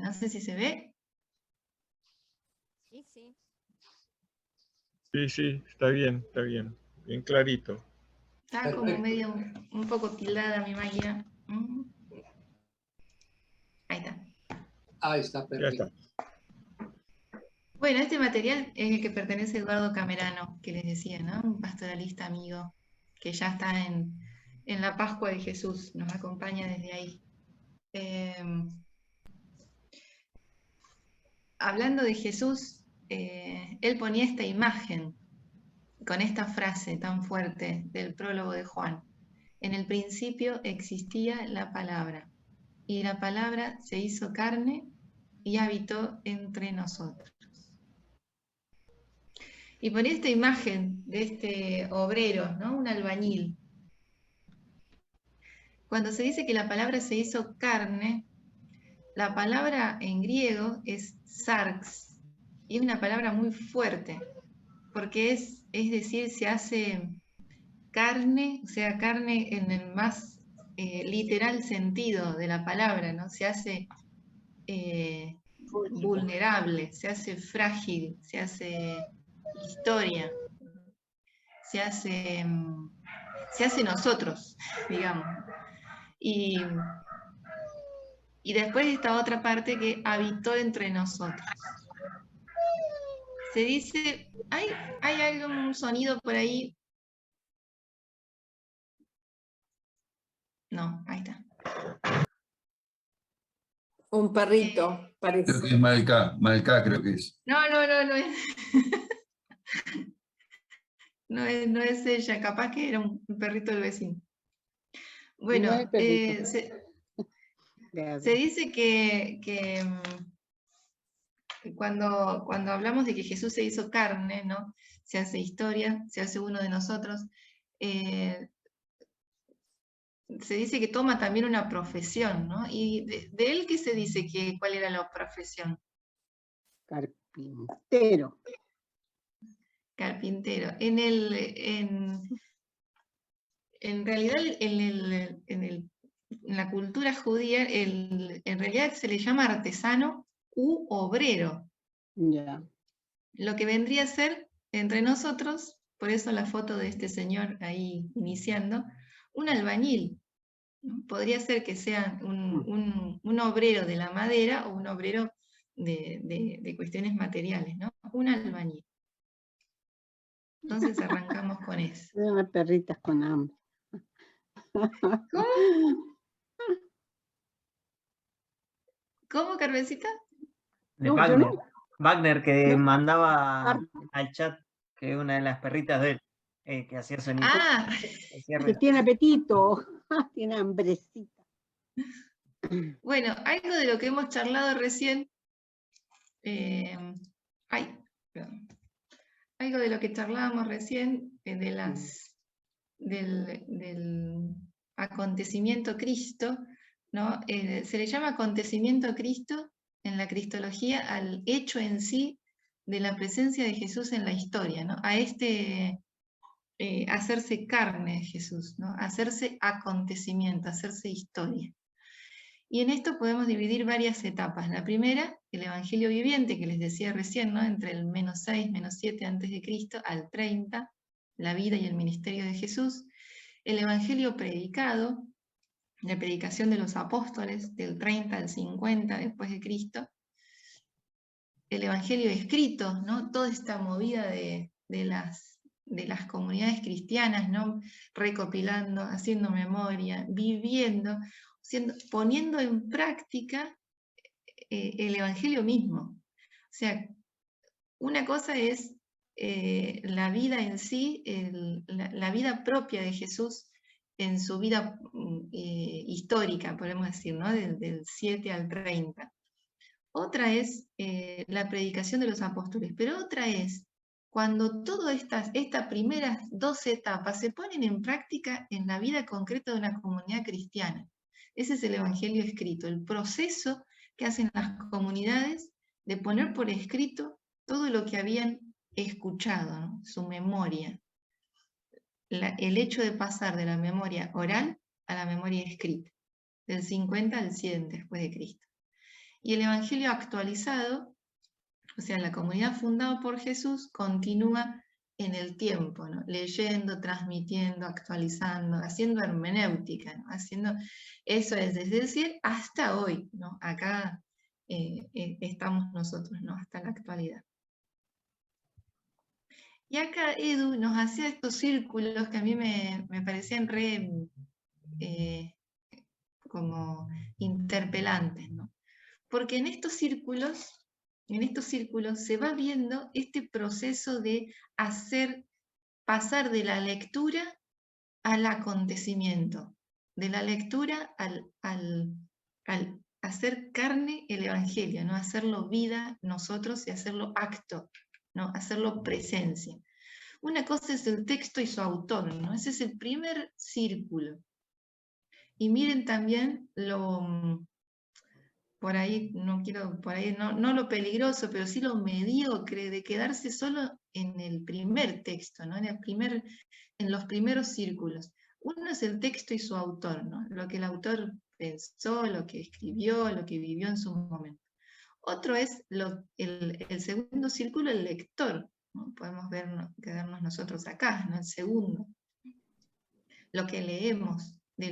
No sé si se ve. Sí, sí. Sí, sí, está bien, bien clarito. Está como Perfecto. medio un poco tildada mi máquina. Ahí está. Ahí está, Ya perfecto. está. Bueno, este material es el que pertenece a Eduardo Camerano, que les decía, ¿no? Un pastoralista amigo que ya está en la Pascua de Jesús, nos acompaña desde ahí. Hablando de Jesús, él ponía esta imagen con esta frase tan fuerte del prólogo de Juan. En el principio existía la palabra, y la palabra se hizo carne y habitó entre nosotros. Y ponía esta imagen de este obrero, ¿no? Un albañil. Cuando se dice que la palabra se hizo carne, la palabra en griego es sarx, y es una palabra muy fuerte, porque es decir, se hace carne, o sea, carne en el más literal sentido de la palabra, ¿no? Se hace vulnerable, se hace frágil, se hace historia, se hace nosotros, digamos. Y después esta otra parte que habitó entre nosotros. Se dice, ¿hay algún sonido por ahí? No, ahí está. Un perrito, Creo que parece. es Malca creo que es. No es. No es ella, capaz que era un perrito del vecino. Bueno, No es perrito. se dice que cuando hablamos de que Jesús se hizo carne, ¿no? Se hace historia, se hace uno de nosotros, se dice que toma también una profesión, ¿no? Y de él, ¿qué se dice? ¿Cuál era la profesión? Carpintero. Carpintero. En realidad, en la cultura judía, en realidad se le llama artesano u obrero. Ya. Lo que vendría a ser entre nosotros, por eso la foto de este señor ahí iniciando, un albañil. ¿No? Podría ser que sea un obrero de la madera o un obrero de cuestiones materiales, ¿no? Un albañil. Entonces arrancamos con eso. Unas perritas con hambre. ¿Cómo, Carmencita? De No, yo Wagner. no. Wagner que No. mandaba al chat que es una de las perritas de él, que hacía sonido. Ah, Que tiene apetito. Tiene hambrecita. bueno, algo de lo que hemos charlado recién, algo de lo que charlábamos recién, del acontecimiento Cristo, ¿no? Se le llama acontecimiento Cristo en la cristología al hecho en sí de la presencia de Jesús en la historia, ¿no? A hacerse carne de Jesús, ¿no? Hacerse acontecimiento, hacerse historia. Y en esto podemos dividir varias etapas. La primera, el Evangelio viviente, que les decía recién, ¿no? Entre el -6, -7 a.C. al 30, la vida y el ministerio de Jesús. El Evangelio predicado, la predicación de los apóstoles, del 30 al 50 después de Cristo. El Evangelio escrito, ¿no? Toda esta movida de las comunidades cristianas, ¿no? Recopilando, haciendo memoria, viviendo, poniendo en práctica el Evangelio mismo. O sea, una cosa es la vida en sí, la vida propia de Jesús en su vida histórica, podemos decir, ¿no? Del 7 al 30. Otra es la predicación de los apóstoles, pero otra es cuando todas estas primeras dos etapas se ponen en práctica en la vida concreta de una comunidad cristiana. Ese es el Evangelio escrito, el proceso que hacen las comunidades de poner por escrito todo lo que habían escuchado, ¿no? Su memoria. el hecho de pasar de la memoria oral a la memoria escrita, del 50 al 100 después de Cristo. Y el Evangelio actualizado, o sea, la comunidad fundada por Jesús, continúa en el tiempo, ¿no? Leyendo, transmitiendo, actualizando, haciendo hermenéutica, ¿no? Haciendo, eso es decir, hasta hoy, ¿no? Acá estamos nosotros, ¿no? Hasta la actualidad. Y acá Edu nos hacía estos círculos que a mí me parecían re como interpelantes, ¿no? Porque en estos círculos se va viendo este proceso de pasar de la lectura al acontecimiento, de la lectura al hacer carne el Evangelio, ¿no? Hacerlo vida nosotros y hacerlo acto, ¿no? Hacerlo presencia. Una cosa es el texto y su autor, ¿no? Ese es el primer círculo. Y miren también por ahí no lo peligroso, pero sí lo mediocre de quedarse solo en el primer texto, ¿no? En los primeros círculos. Uno es el texto y su autor, ¿no? Lo que el autor pensó, lo que escribió, lo que vivió en su momento. Otro es el segundo círculo, el lector, ¿no? Podemos quedarnos nosotros acá, ¿no? El segundo. Lo que leemos, de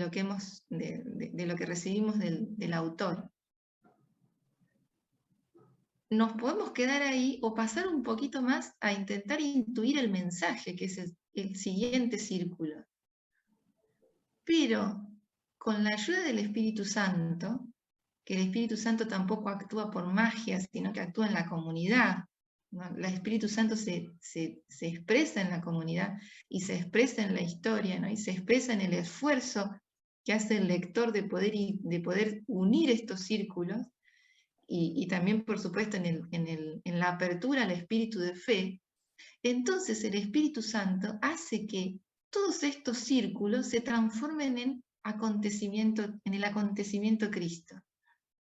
lo que recibimos del autor. Nos podemos quedar ahí o pasar un poquito más a intentar intuir el mensaje, que es el siguiente círculo. Pero con la ayuda del Espíritu Santo, que el Espíritu Santo tampoco actúa por magia, sino que actúa en la comunidad, ¿no? El Espíritu Santo se expresa en la comunidad y se expresa en la historia, ¿no? Y se expresa en el esfuerzo que hace el lector de poder unir estos círculos. Y también, por supuesto, en la apertura al espíritu de fe. Entonces el Espíritu Santo hace que todos estos círculos se transformen en el acontecimiento Cristo,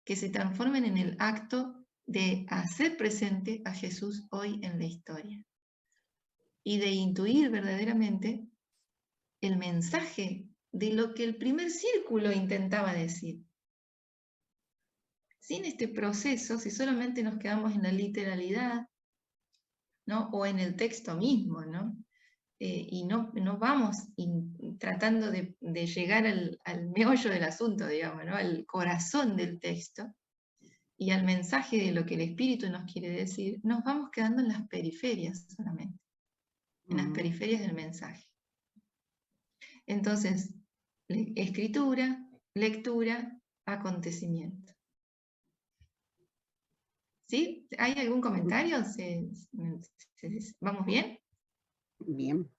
que se transformen en el acto de hacer presente a Jesús hoy en la historia y de intuir verdaderamente el mensaje de lo que el primer círculo intentaba decir. Sin este proceso, si solamente nos quedamos en la literalidad, ¿no? O en el texto mismo, ¿no? Y no vamos tratando de llegar al meollo del asunto, digamos, ¿no? Al corazón del texto y al mensaje de lo que el Espíritu nos quiere decir, nos vamos quedando en las periferias solamente, en las periferias del mensaje. Entonces, escritura, lectura, acontecimiento. ¿Sí? ¿Hay algún comentario? ¿Vamos bien? Bien.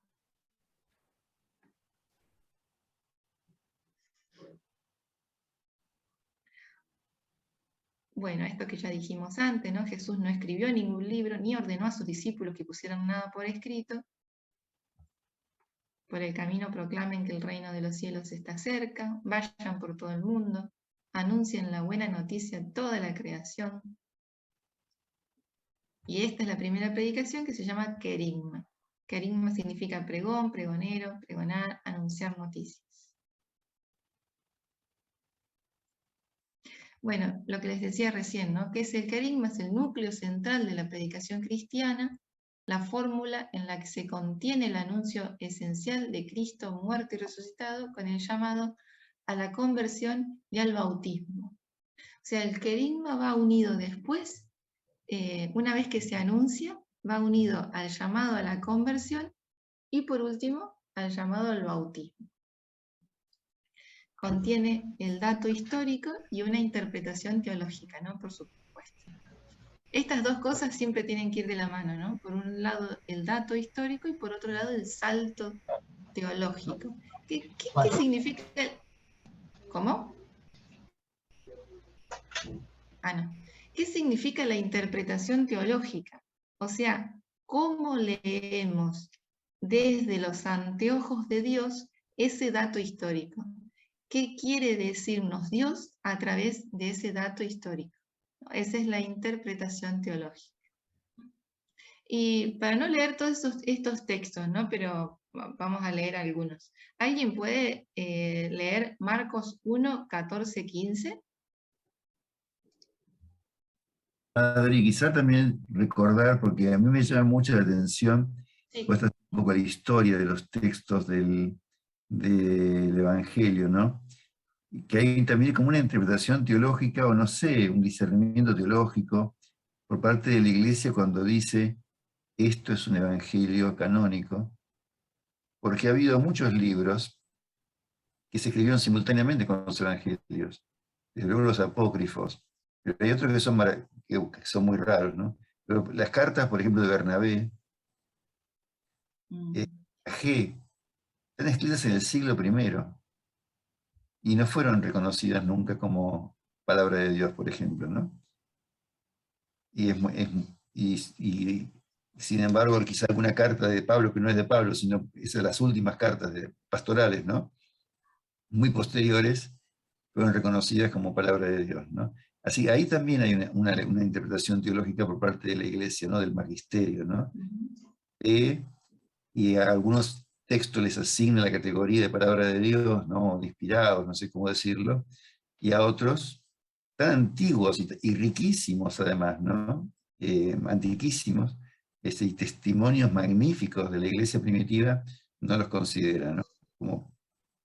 Bueno, esto que ya dijimos antes, ¿no? Jesús no escribió ningún libro, ni ordenó a sus discípulos que pusieran nada por escrito. Por el camino proclamen que el reino de los cielos está cerca, vayan por todo el mundo, anuncien la buena noticia a toda la creación. Y esta es la primera predicación que se llama querigma. Querigma significa pregón, pregonero, pregonar, anunciar noticias. Bueno, lo que les decía recién, ¿no? Que es el querigma, es el núcleo central de la predicación cristiana, la fórmula en la que se contiene el anuncio esencial de Cristo muerto y resucitado con el llamado a la conversión y al bautismo. O sea, el querigma va unido después, una vez que se anuncia, va unido al llamado a la conversión y por último al llamado al bautismo. Contiene el dato histórico y una interpretación teológica, ¿no? Por supuesto. Estas dos cosas siempre tienen que ir de la mano, ¿no? Por un lado el dato histórico y por otro lado el salto teológico. ¿Qué significa? ¿Cómo? No. ¿Qué significa la interpretación teológica? O sea, ¿cómo leemos desde los anteojos de Dios ese dato histórico? ¿Qué quiere decirnos Dios a través de ese dato histórico? Esa es la interpretación teológica. Y para no leer todos estos textos, ¿no? Pero Vamos a leer algunos. ¿Alguien puede leer Marcos 1, 14, 15? Adri, quizá también recordar, porque a mí me llama mucho la atención, Sí. pues esta es un poco la historia de los textos del Evangelio, ¿no? Y que hay también como una interpretación teológica, o no sé, un discernimiento teológico por parte de la Iglesia cuando dice, esto es un Evangelio canónico, porque ha habido muchos libros que se escribieron simultáneamente con los Evangelios, desde luego los apócrifos, pero hay otros que que son muy raros, ¿no? Pero las cartas, por ejemplo, de Bernabé, G, están escritas en el siglo I y no fueron reconocidas nunca como palabra de Dios, por ejemplo, ¿no? Y, sin embargo, quizá alguna carta de Pablo, que no es de Pablo, sino es de las últimas cartas pastorales, ¿no? Muy posteriores, fueron reconocidas como palabra de Dios, ¿no? Así, ahí también hay una interpretación teológica por parte de la Iglesia, ¿no? Del magisterio, ¿no? Y a algunos textos les asigna la categoría de palabra de Dios, ¿no? De inspirados, no sé cómo decirlo, y a otros tan antiguos y riquísimos además, ¿no? Antiquísimos, y testimonios magníficos de la iglesia primitiva, no los considera, ¿no? Como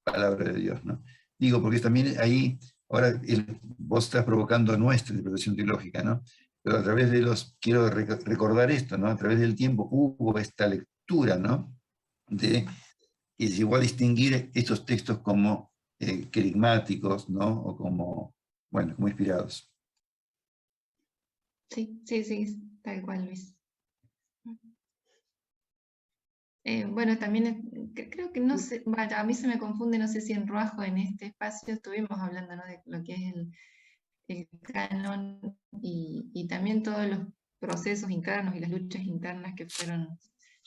palabra de Dios, ¿no? Digo, porque también ahí, ahora vos estás provocando nuestra interpretación teológica, ¿no? Pero a través de quiero recordar esto, ¿no? A través del tiempo hubo esta lectura, ¿no? Que llegó a distinguir estos textos como querigmáticos, ¿no? O como, bueno, como inspirados. Sí, tal cual, Luis. Bueno, también creo que no sé, vaya, a mí se me confunde, no sé si en Ruajo, en este espacio, estuvimos hablando, ¿no? De lo que es el canon y también todos los procesos internos y las luchas internas que fueron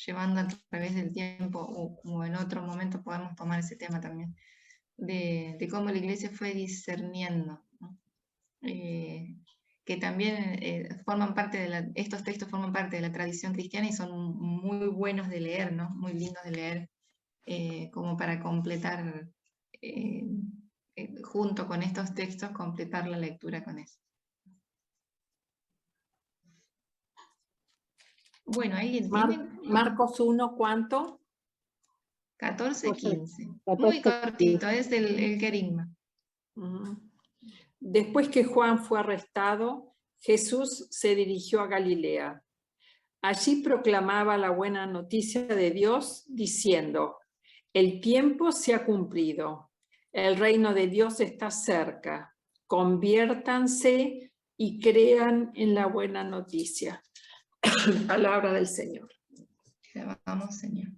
llevando a través del tiempo, o en otro momento podemos tomar ese tema también, de cómo la iglesia fue discerniendo, ¿no? Que también forman parte estos textos forman parte de la tradición cristiana y son muy buenos de leer, ¿no? Muy lindos de leer, como para completar, junto con estos textos, completar la lectura con eso. Bueno, ¿alguien tiene? Marcos 1, ¿cuánto? 14, 15. 14, Muy cortito, es el querigma. Después que Juan fue arrestado, Jesús se dirigió a Galilea. Allí proclamaba la buena noticia de Dios diciendo, el tiempo se ha cumplido, el reino de Dios está cerca, conviértanse y crean en la buena noticia. Palabra del Señor. Vamos, Señor.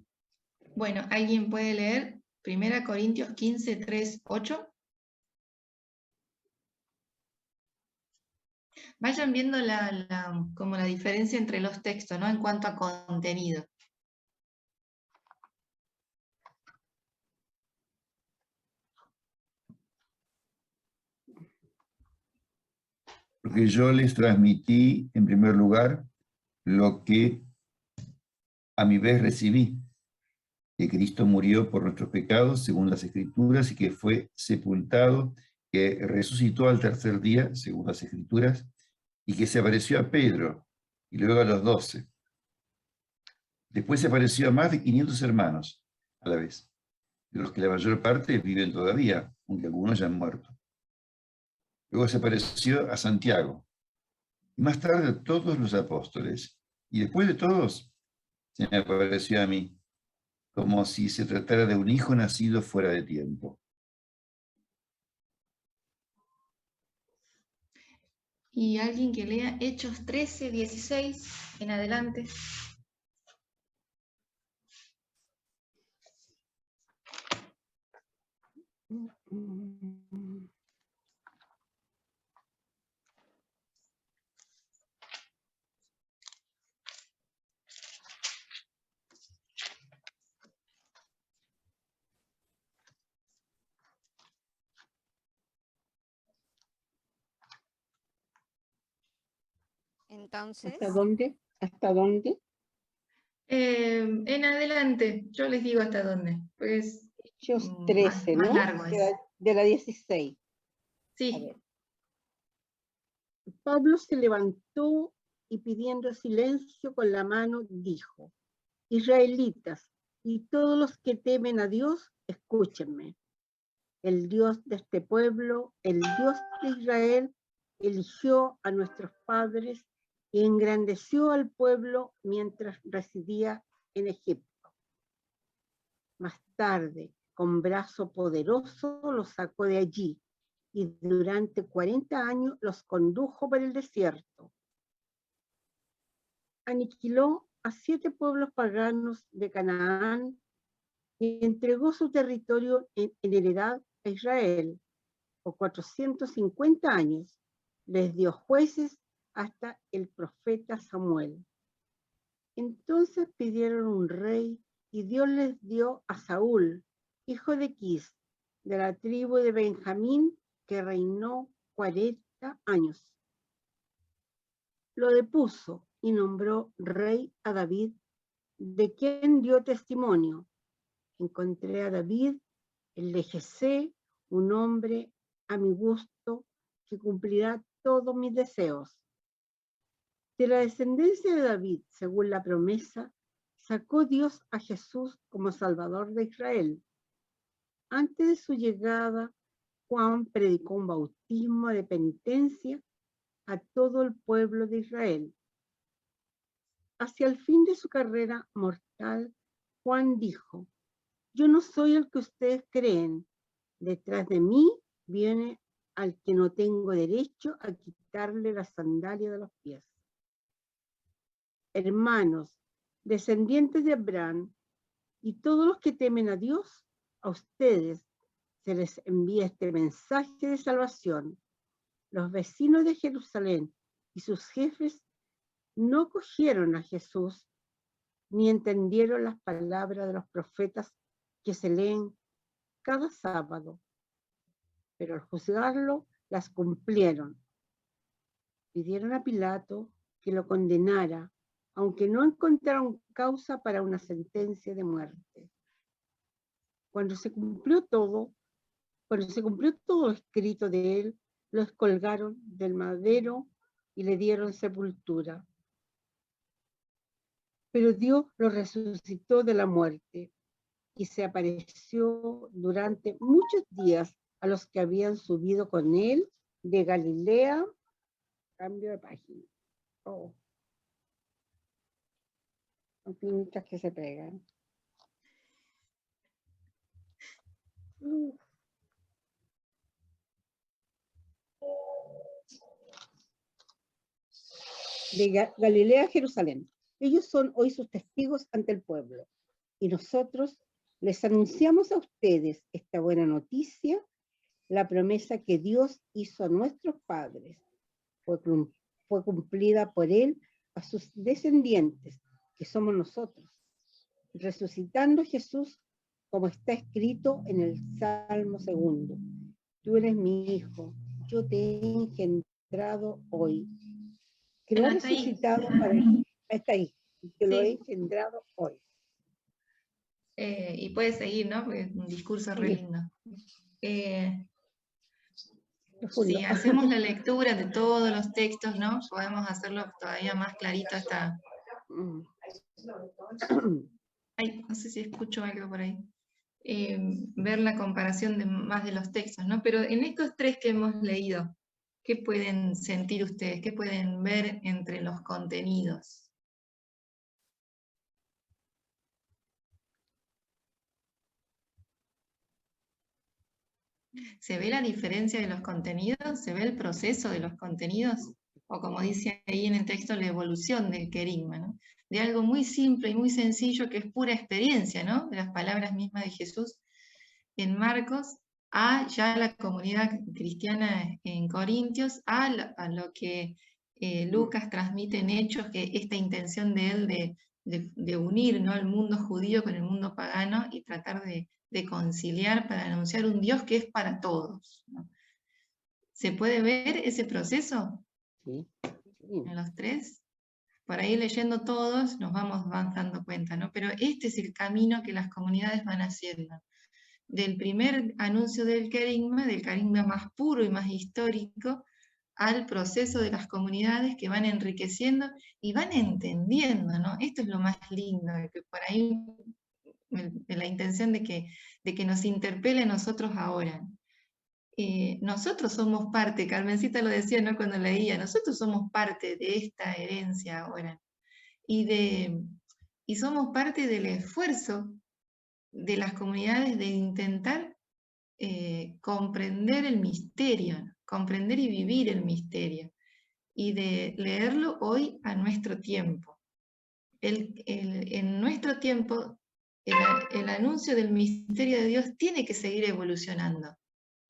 Bueno, ¿alguien puede leer 1 Corintios 15, 3, 8? Vayan viendo como la diferencia entre los textos, ¿no? En cuanto a contenido. Porque yo les transmití, en primer lugar, lo que a mi vez recibí, que Cristo murió por nuestros pecados, según las Escrituras, y que fue sepultado, que resucitó al tercer día, según las Escrituras, y que se apareció a Pedro, y luego a los 12. Después se apareció a más de 500 hermanos a la vez, de los que la mayor parte viven todavía, aunque algunos ya han muerto. Luego se apareció a Santiago, y más tarde a todos los apóstoles, y después de todos se me apareció a mí, como si se tratara de un hijo nacido fuera de tiempo. Y alguien que lea Hechos 13, 16 en adelante. Entonces, ¿Hasta dónde? ¿Hasta dónde? En adelante, yo les digo hasta dónde, pues Hechos 13, más ¿no? largo es. De la 16. A Sí, ver. Pablo se levantó y pidiendo silencio con la mano dijo: Israelitas y todos los que temen a Dios, escúchenme. El Dios de este pueblo, el Dios de Israel, eligió a nuestros padres y engrandeció al pueblo mientras residía en Egipto. Más tarde, con brazo poderoso, los sacó de allí y durante 40 años los condujo por el desierto. Aniquiló a 7 pueblos paganos de Canaán y entregó su territorio en heredad a Israel. Por 450 años les dio jueces hasta el profeta Samuel. Entonces pidieron un rey y Dios les dio a Saúl, hijo de Quis, de la tribu de Benjamín, que reinó 40 años. Lo depuso y nombró rey a David, de quien dio testimonio. Encontré a David, el de Jesé, un hombre a mi gusto, que cumplirá todos mis deseos. De la descendencia de David, según la promesa, sacó Dios a Jesús como Salvador de Israel. Antes de su llegada, Juan predicó un bautismo de penitencia a todo el pueblo de Israel. Hacia el fin de su carrera mortal, Juan dijo: yo no soy el que ustedes creen. Detrás de mí viene al que no tengo derecho a quitarle la sandalia de los pies. Hermanos, descendientes de Abraham, y todos los que temen a Dios, a ustedes se les envía este mensaje de salvación. Los vecinos de Jerusalén y sus jefes no cogieron a Jesús ni entendieron las palabras de los profetas que se leen cada sábado, pero al juzgarlo las cumplieron. Pidieron a Pilato que lo condenara, aunque no encontraron causa para una sentencia de muerte. Cuando se cumplió todo lo escrito de él, lo colgaron del madero y le dieron sepultura. Pero Dios lo resucitó de la muerte y se apareció durante muchos días a los que habían subido con él de Galilea. Cambio de página. Oh. Son pinitas que se pegan. De Galilea a Jerusalén. Ellos son hoy sus testigos ante el pueblo. Y nosotros les anunciamos a ustedes esta buena noticia, la promesa que Dios hizo a nuestros padres. Fue cumplida por él a sus descendientes, que somos nosotros, resucitando a Jesús, como está escrito en el Salmo 2. Tú eres mi hijo, yo te he engendrado hoy. Que lo ha resucitado para mí. Está ahí, que lo he engendrado hoy. Y puede seguir, ¿no? Porque es un discurso re lindo. Si hacemos la lectura de todos los textos, ¿no? Podemos hacerlo todavía más clarito hasta... Ay, no sé si escucho algo por ahí. Ver la comparación de más de los textos, ¿no? Pero en estos 3 que hemos leído, ¿qué pueden sentir ustedes? ¿Qué pueden ver entre los contenidos? ¿Se ve la diferencia de los contenidos? ¿Se ve el proceso de los contenidos? O como dice ahí en el texto, la evolución del querigma, ¿no? De algo muy simple y muy sencillo que es pura experiencia, ¿no? De las palabras mismas de Jesús en Marcos, a ya la comunidad cristiana en Corintios, a lo que Lucas transmite en Hechos, que esta intención de él de unir, ¿no? El mundo judío con el mundo pagano y tratar de conciliar para anunciar un Dios que es para todos, ¿no? ¿Se puede ver ese proceso? Sí. En los 3. por ahí leyendo todos nos vamos dando cuenta, ¿no? Pero este es el camino que las comunidades van haciendo. Del primer anuncio del carisma más puro y más histórico, al proceso de las comunidades que van enriqueciendo y van entendiendo, ¿no? Esto es lo más lindo, que por ahí la intención de que nos interpele a nosotros ahora. Nosotros somos parte, Carmencita lo decía, ¿no? Cuando leía, nosotros somos parte de esta herencia ahora. Y somos parte del esfuerzo de las comunidades de intentar comprender el misterio, comprender y vivir el misterio, y de leerlo hoy a nuestro tiempo. En nuestro tiempo, el anuncio del misterio de Dios tiene que seguir evolucionando,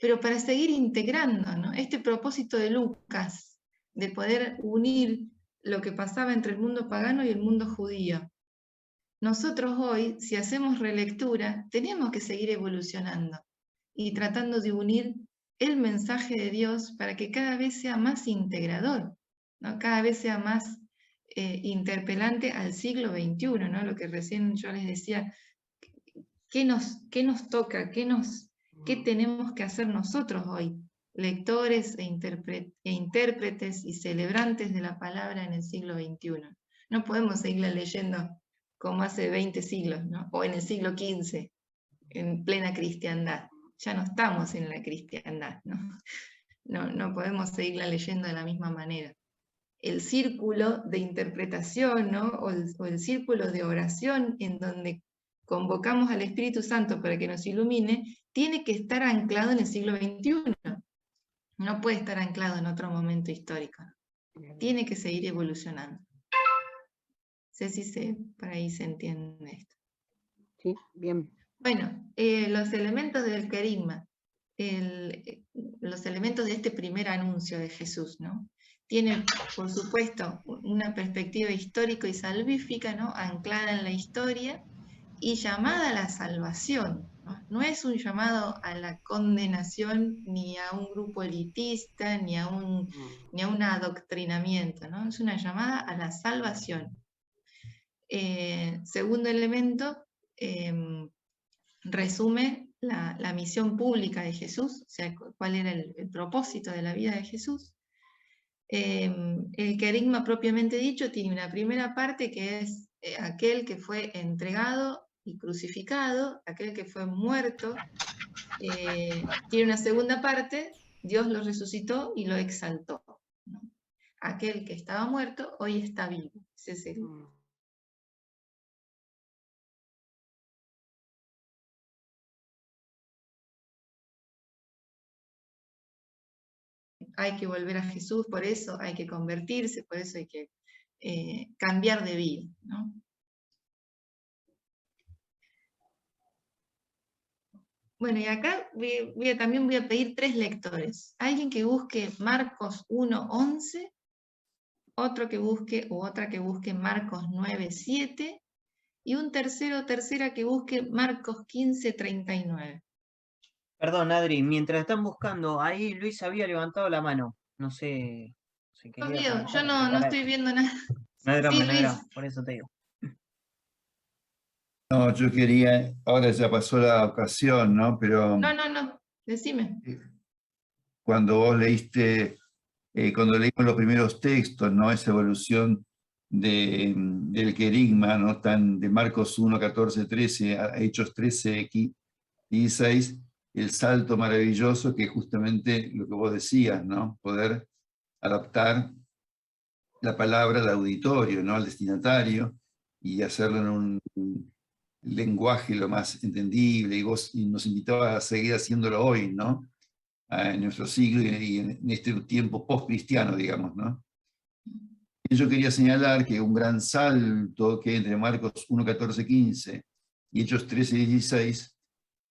pero para seguir integrando, ¿no? Este propósito de Lucas, de poder unir lo que pasaba entre el mundo pagano y el mundo judío. Nosotros hoy, si hacemos relectura, tenemos que seguir evolucionando y tratando de unir el mensaje de Dios para que cada vez sea más integrador, ¿no? Cada vez sea más interpelante al siglo XXI, ¿no? Lo que recién yo les decía, ¿qué nos toca? ¿Qué tenemos que hacer nosotros hoy? Lectores e intérpretes y celebrantes de la palabra en el siglo XXI. No podemos seguirla leyendo como hace 20 siglos, ¿no? O en el siglo XV, en plena cristiandad. Ya no estamos en la cristiandad, ¿no? No podemos seguirla leyendo de la misma manera. El círculo de interpretación, ¿no? o el círculo de oración en donde convocamos al Espíritu Santo para que nos ilumine, tiene que estar anclado en el siglo XXI. No puede estar anclado en otro momento histórico. Tiene que seguir evolucionando. No sé si por ahí se entiende esto. Sí, bien. Bueno, los elementos del carisma, los elementos de este primer anuncio de Jesús, ¿no? Tienen, por supuesto, una perspectiva histórica y salvífica, ¿no? Anclada en la historia y llamada a la salvación, ¿no? No es un llamado a la condenación ni a un grupo elitista, ni a un adoctrinamiento, ¿no? Es una llamada a la salvación. Segundo elemento, resume la misión pública de Jesús, o sea, cuál era el propósito de la vida de Jesús. El querigma propiamente dicho tiene una primera parte que es aquel que fue entregado y crucificado, aquel que fue muerto. Tiene una segunda parte, Dios lo resucitó y lo exaltó, ¿no? Aquel que estaba muerto hoy está vivo. Ese es el... Hay que volver a Jesús, por eso hay que convertirse, por eso hay que cambiar de vida, ¿no? Bueno, y acá también voy a pedir 3 lectores. Alguien que busque Marcos 1:11, otro que busque, o otra que busque Marcos 9:7, y un tercera que busque Marcos 15:39. Perdón, Adri, mientras están buscando, ahí Luis había levantado la mano. No sé si No quería veo, yo preguntar, no estoy viendo nada. No hay drama, Sí, no hay Luis. drama, por eso te digo. No, yo quería, ahora ya pasó la ocasión, ¿no? Pero No, decime. cuando vos leíste, cuando leímos los primeros textos, ¿no? Esa evolución del querigma, ¿no? De Marcos 1, 14, 13 a Hechos 13, 16, el salto maravilloso que es justamente lo que vos decías, ¿no? Poder adaptar la palabra al auditorio, ¿no? Al destinatario, y hacerlo en un lenguaje lo más entendible, y nos invitabas a seguir haciéndolo hoy, ¿no? En nuestro siglo y en este tiempo post-cristiano, digamos, ¿no? Y yo quería señalar que un gran salto que hay entre Marcos 1, 14, 15 y Hechos 13, 16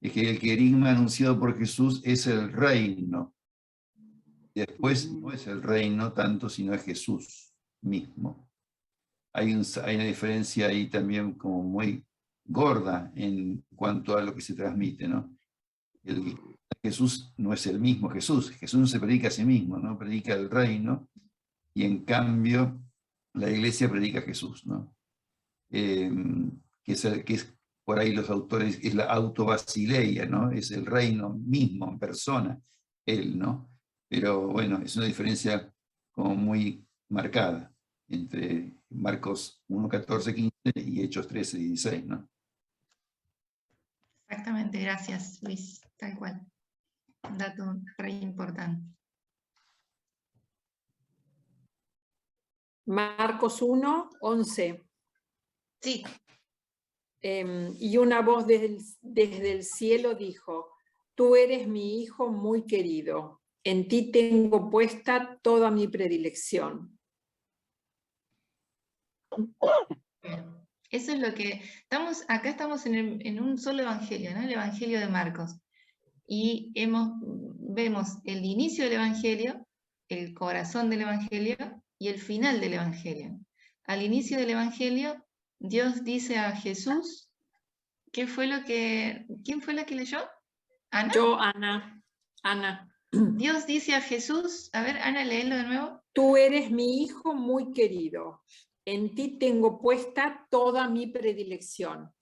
es que el querigma anunciado por Jesús es el reino. Y después no es el reino tanto, sino es Jesús mismo. Hay una diferencia ahí también como muy gorda en cuanto a lo que se transmite, ¿no? Jesús no es el mismo Jesús. Jesús no se predica a sí mismo, ¿no? Predica el reino, y en cambio la iglesia predica a Jesús, ¿no? Que es por ahí los autores, es la autobasileia, ¿no? Es el reino mismo en persona, él, ¿no? Pero bueno, es una diferencia como muy marcada entre Marcos 1, 14, 15 y Hechos 13, 16, ¿no? Exactamente, gracias Luis, tal cual. Un dato re importante. Marcos 1, 11. Sí, Y una voz desde el cielo dijo, tú eres mi hijo muy querido, en ti tengo puesta toda mi predilección. bueno, eso es lo que acá estamos en un solo evangelio, ¿no? El evangelio de Marcos. Y vemos el inicio del evangelio, el corazón del evangelio y el final del evangelio. Al inicio del evangelio, Dios dice a Jesús, ¿quién fue la que leyó? ¿Ana? Yo, Ana. Dios dice a Jesús, a ver, Ana, léelo de nuevo. Tú eres mi hijo muy querido, en ti tengo puesta toda mi predilección.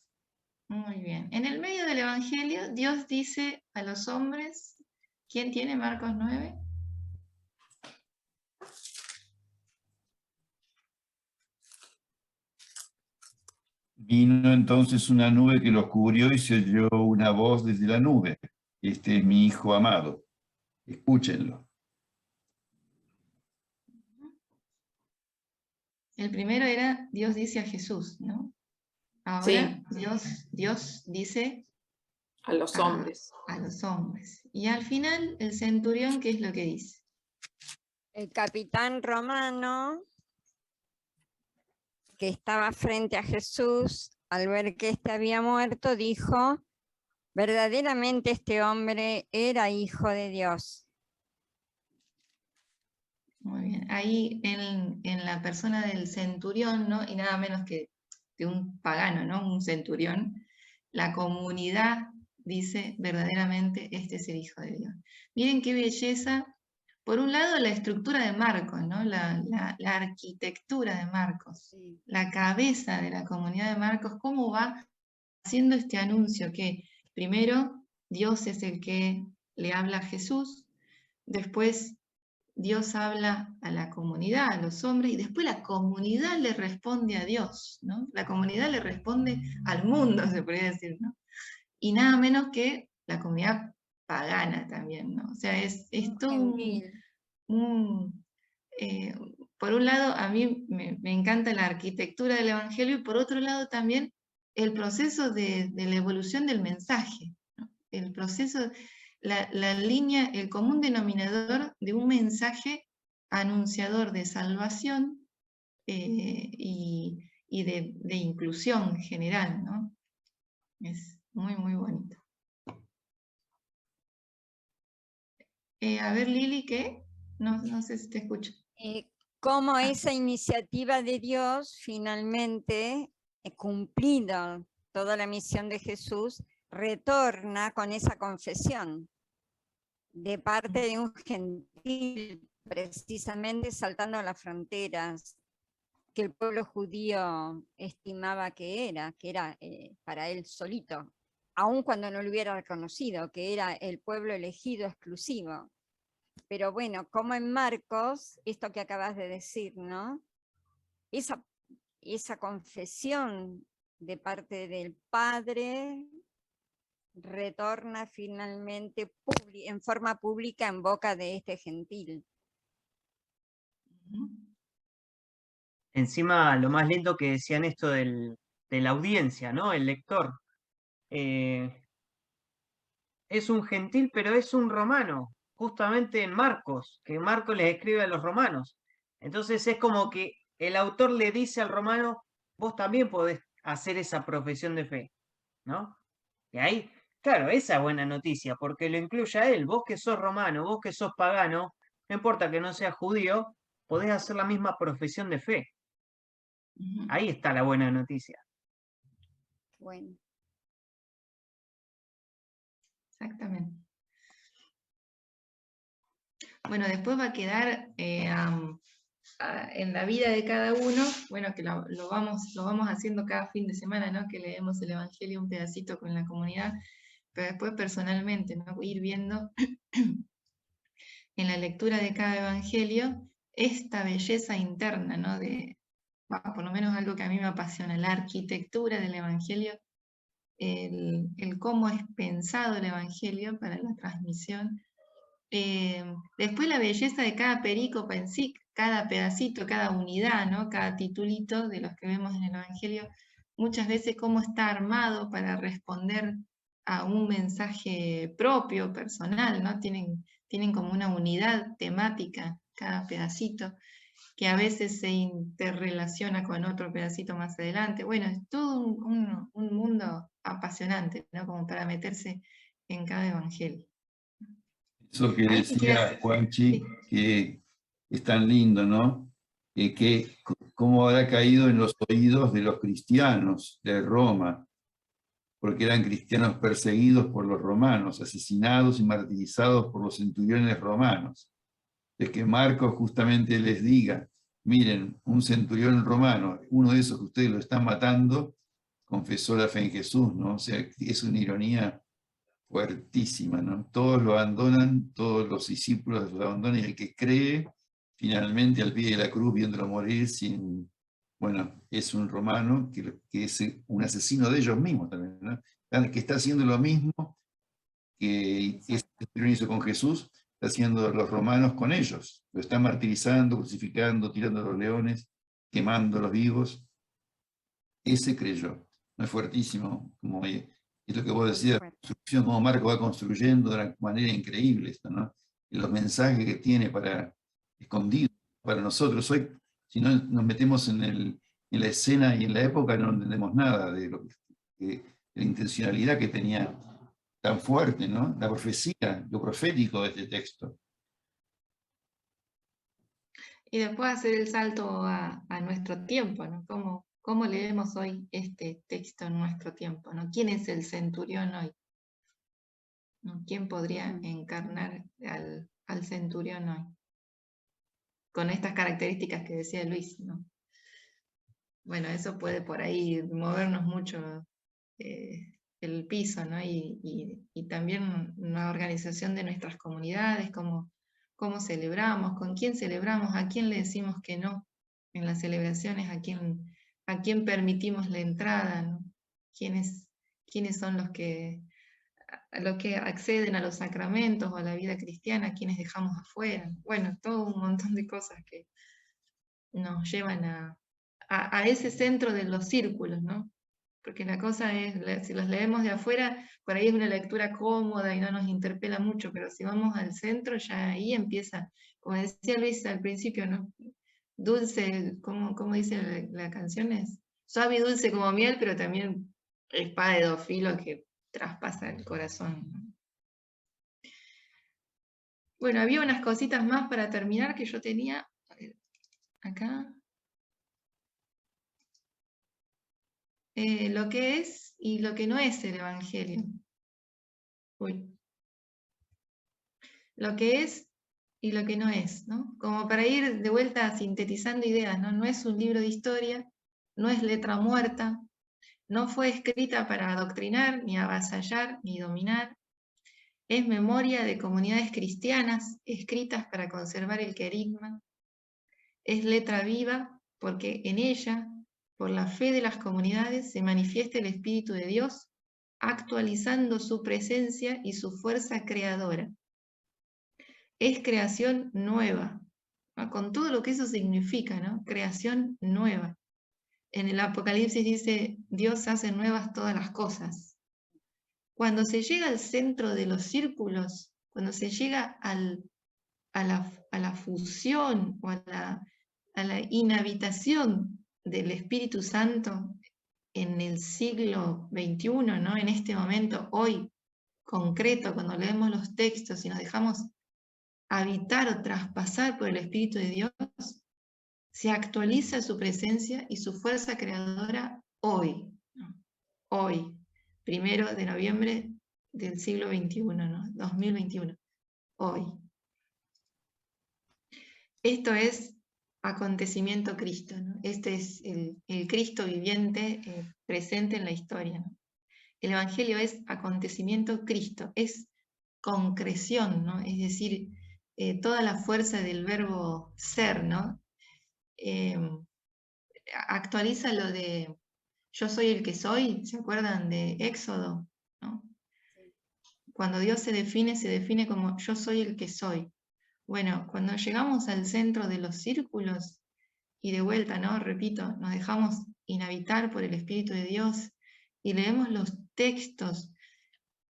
Muy bien. En el medio del evangelio, Dios dice a los hombres, ¿quién tiene Marcos 9? Vino entonces una nube que los cubrió y se oyó una voz desde la nube. Este es mi hijo amado. Escúchenlo. El primero era Dios dice a Jesús, ¿no? Ahora Dios dice A los hombres. A los hombres. Y al final, el centurión, ¿qué es lo que dice? El capitán romano, que estaba frente a Jesús, al ver que éste había muerto, dijo, verdaderamente este hombre era hijo de Dios. Muy bien. Ahí en la persona del centurión, ¿no? Y nada menos que de un pagano, ¿no? Un centurión, la comunidad dice verdaderamente este es el Hijo de Dios. Miren qué belleza. Por un lado, la estructura de Marcos, ¿no? La arquitectura de Marcos, Sí. la cabeza de la comunidad de Marcos, cómo va haciendo este anuncio que primero Dios es el que le habla a Jesús, después Dios habla a la comunidad, a los hombres, y después la comunidad le responde a Dios, ¿no? La comunidad le responde al mundo, se podría decir, ¿no? Y nada menos que la comunidad pagana también, ¿no? O sea, es todo por un lado, a mí me encanta la arquitectura del Evangelio y por otro lado también el proceso de la evolución del mensaje, ¿no? El proceso, la línea, el común denominador de un mensaje anunciador de salvación y de inclusión general, ¿no? Es muy, muy bonito. A ver, Lili, ¿qué? No sé si te escucho. Cómo esa iniciativa de Dios finalmente, cumplida toda la misión de Jesús, retorna con esa confesión de parte de un gentil, precisamente saltando las fronteras que el pueblo judío estimaba que era para él solito, aun cuando no lo hubiera reconocido, que era el pueblo elegido exclusivo. Pero bueno, como en Marcos, esto que acabas de decir, ¿no? Esa confesión de parte del Padre retorna finalmente en forma pública en boca de este gentil. Encima, lo más lindo que decían esto de la audiencia, ¿no? El lector. Es un gentil, pero es un romano, justamente en Marcos, que Marcos les escribe a los romanos. Entonces es como que el autor le dice al romano, vos también podés hacer esa profesión de fe, ¿no? Y ahí, claro, esa es buena noticia, porque lo incluye a él. Vos que sos romano, vos que sos pagano, no importa que no seas judío, podés hacer la misma profesión de fe. Ahí está la buena noticia. Bueno. Exactamente. Bueno, después va a quedar en la vida de cada uno, bueno, que lo vamos haciendo cada fin de semana, ¿no? Que leemos el Evangelio un pedacito con la comunidad, pero después personalmente, ¿no? Ir viendo en la lectura de cada Evangelio esta belleza interna, ¿no? Por lo menos algo que a mí me apasiona, la arquitectura del Evangelio, el cómo es pensado el Evangelio para la transmisión. Después la belleza de cada perícopa en sí, cada pedacito, cada unidad, ¿no? Cada titulito de los que vemos en el Evangelio, muchas veces cómo está armado para responder a un mensaje propio, personal, ¿no? Tienen como una unidad temática cada pedacito, que a veces se interrelaciona con otro pedacito más adelante. Bueno, es todo un mundo apasionante, ¿no? Como para meterse en cada Evangelio. Eso que decía Juanchi, que es tan lindo, ¿no? Que cómo habrá caído en los oídos de los cristianos de Roma, porque eran cristianos perseguidos por los romanos, asesinados y martirizados por los centuriones romanos. Es que Marcos justamente les diga, miren, un centurión romano, uno de esos que ustedes lo están matando, confesó la fe en Jesús, ¿no? O sea, es una ironía fuertísima, ¿no? Todos lo abandonan, todos los discípulos lo abandonan, y el que cree, finalmente al pie de la cruz, viéndolo morir, bueno, es un romano que es un asesino de ellos mismos también, ¿no? Que está haciendo lo mismo que hizo con Jesús, está haciendo los romanos con ellos. Lo están martirizando, crucificando, tirando a los leones, quemando a los vivos. Ese creyó. ¿No es fuertísimo? Como es lo que vos decías, la construcción, como Marco va construyendo de una manera increíble esto, ¿no? Y los mensajes que tiene escondidos para nosotros. Hoy, si no nos metemos en la escena y en la época, no entendemos nada de la intencionalidad que tenía tan fuerte, ¿no? La profecía, lo profético de este texto. Y después hacer el salto a nuestro tiempo, ¿no? ¿Cómo leemos hoy este texto en nuestro tiempo, ¿no? ¿Quién es el centurión hoy? ¿No? ¿Quién podría encarnar al centurión hoy? Con estas características que decía Luis, ¿no? Bueno, eso puede por ahí movernos mucho el piso, ¿no? Y también una organización de nuestras comunidades, cómo celebramos, con quién celebramos, a quién le decimos que no en las celebraciones, a quién permitimos la entrada, ¿no? ¿Quiénes son los que acceden a los sacramentos o a la vida cristiana, quiénes dejamos afuera? Bueno, todo un montón de cosas que nos llevan a ese centro de los círculos, ¿no? Porque la cosa es, si los leemos de afuera, por ahí es una lectura cómoda y no nos interpela mucho, pero si vamos al centro, ya ahí empieza, como decía Luis al principio, ¿no? Dulce, ¿cómo dice la canción? Es suave y dulce como miel, pero también espada de dos filos que traspasa el corazón, ¿no? Bueno, había unas cositas más para terminar que yo tenía acá. Lo que es y lo que no es el Evangelio. Lo que es y lo que no es, ¿no? Como para ir de vuelta sintetizando ideas, ¿no? No es un libro de historia, no es letra muerta, no fue escrita para adoctrinar, ni avasallar, ni dominar. Es memoria de comunidades cristianas escritas para conservar el querigma. Es letra viva porque en ella, por la fe de las comunidades, se manifiesta el Espíritu de Dios, actualizando su presencia y su fuerza creadora. Es creación nueva, ¿no? Con todo lo que eso significa, ¿no? Creación nueva. En el Apocalipsis dice, Dios hace nuevas todas las cosas. Cuando se llega al centro de los círculos, cuando se llega a la fusión o a la inhabitación del Espíritu Santo en el siglo XXI, ¿no? En este momento, hoy, concreto, cuando leemos los textos y nos dejamos habitar o traspasar por el Espíritu de Dios, se actualiza su presencia y su fuerza creadora hoy, ¿no? Hoy, 1 de noviembre del siglo XXI, ¿no? 2021, hoy. Esto es acontecimiento Cristo, ¿no? Este es el Cristo viviente, presente en la historia, ¿no? El Evangelio es acontecimiento Cristo, es concreción, ¿no? Es decir, toda la fuerza del verbo ser, ¿no? Actualiza lo de yo soy el que soy, ¿se acuerdan de Éxodo? ¿No? Cuando Dios se define como yo soy el que soy. Bueno, cuando llegamos al centro de los círculos, y de vuelta, ¿no? Repito, nos dejamos inhabitar por el Espíritu de Dios y leemos los textos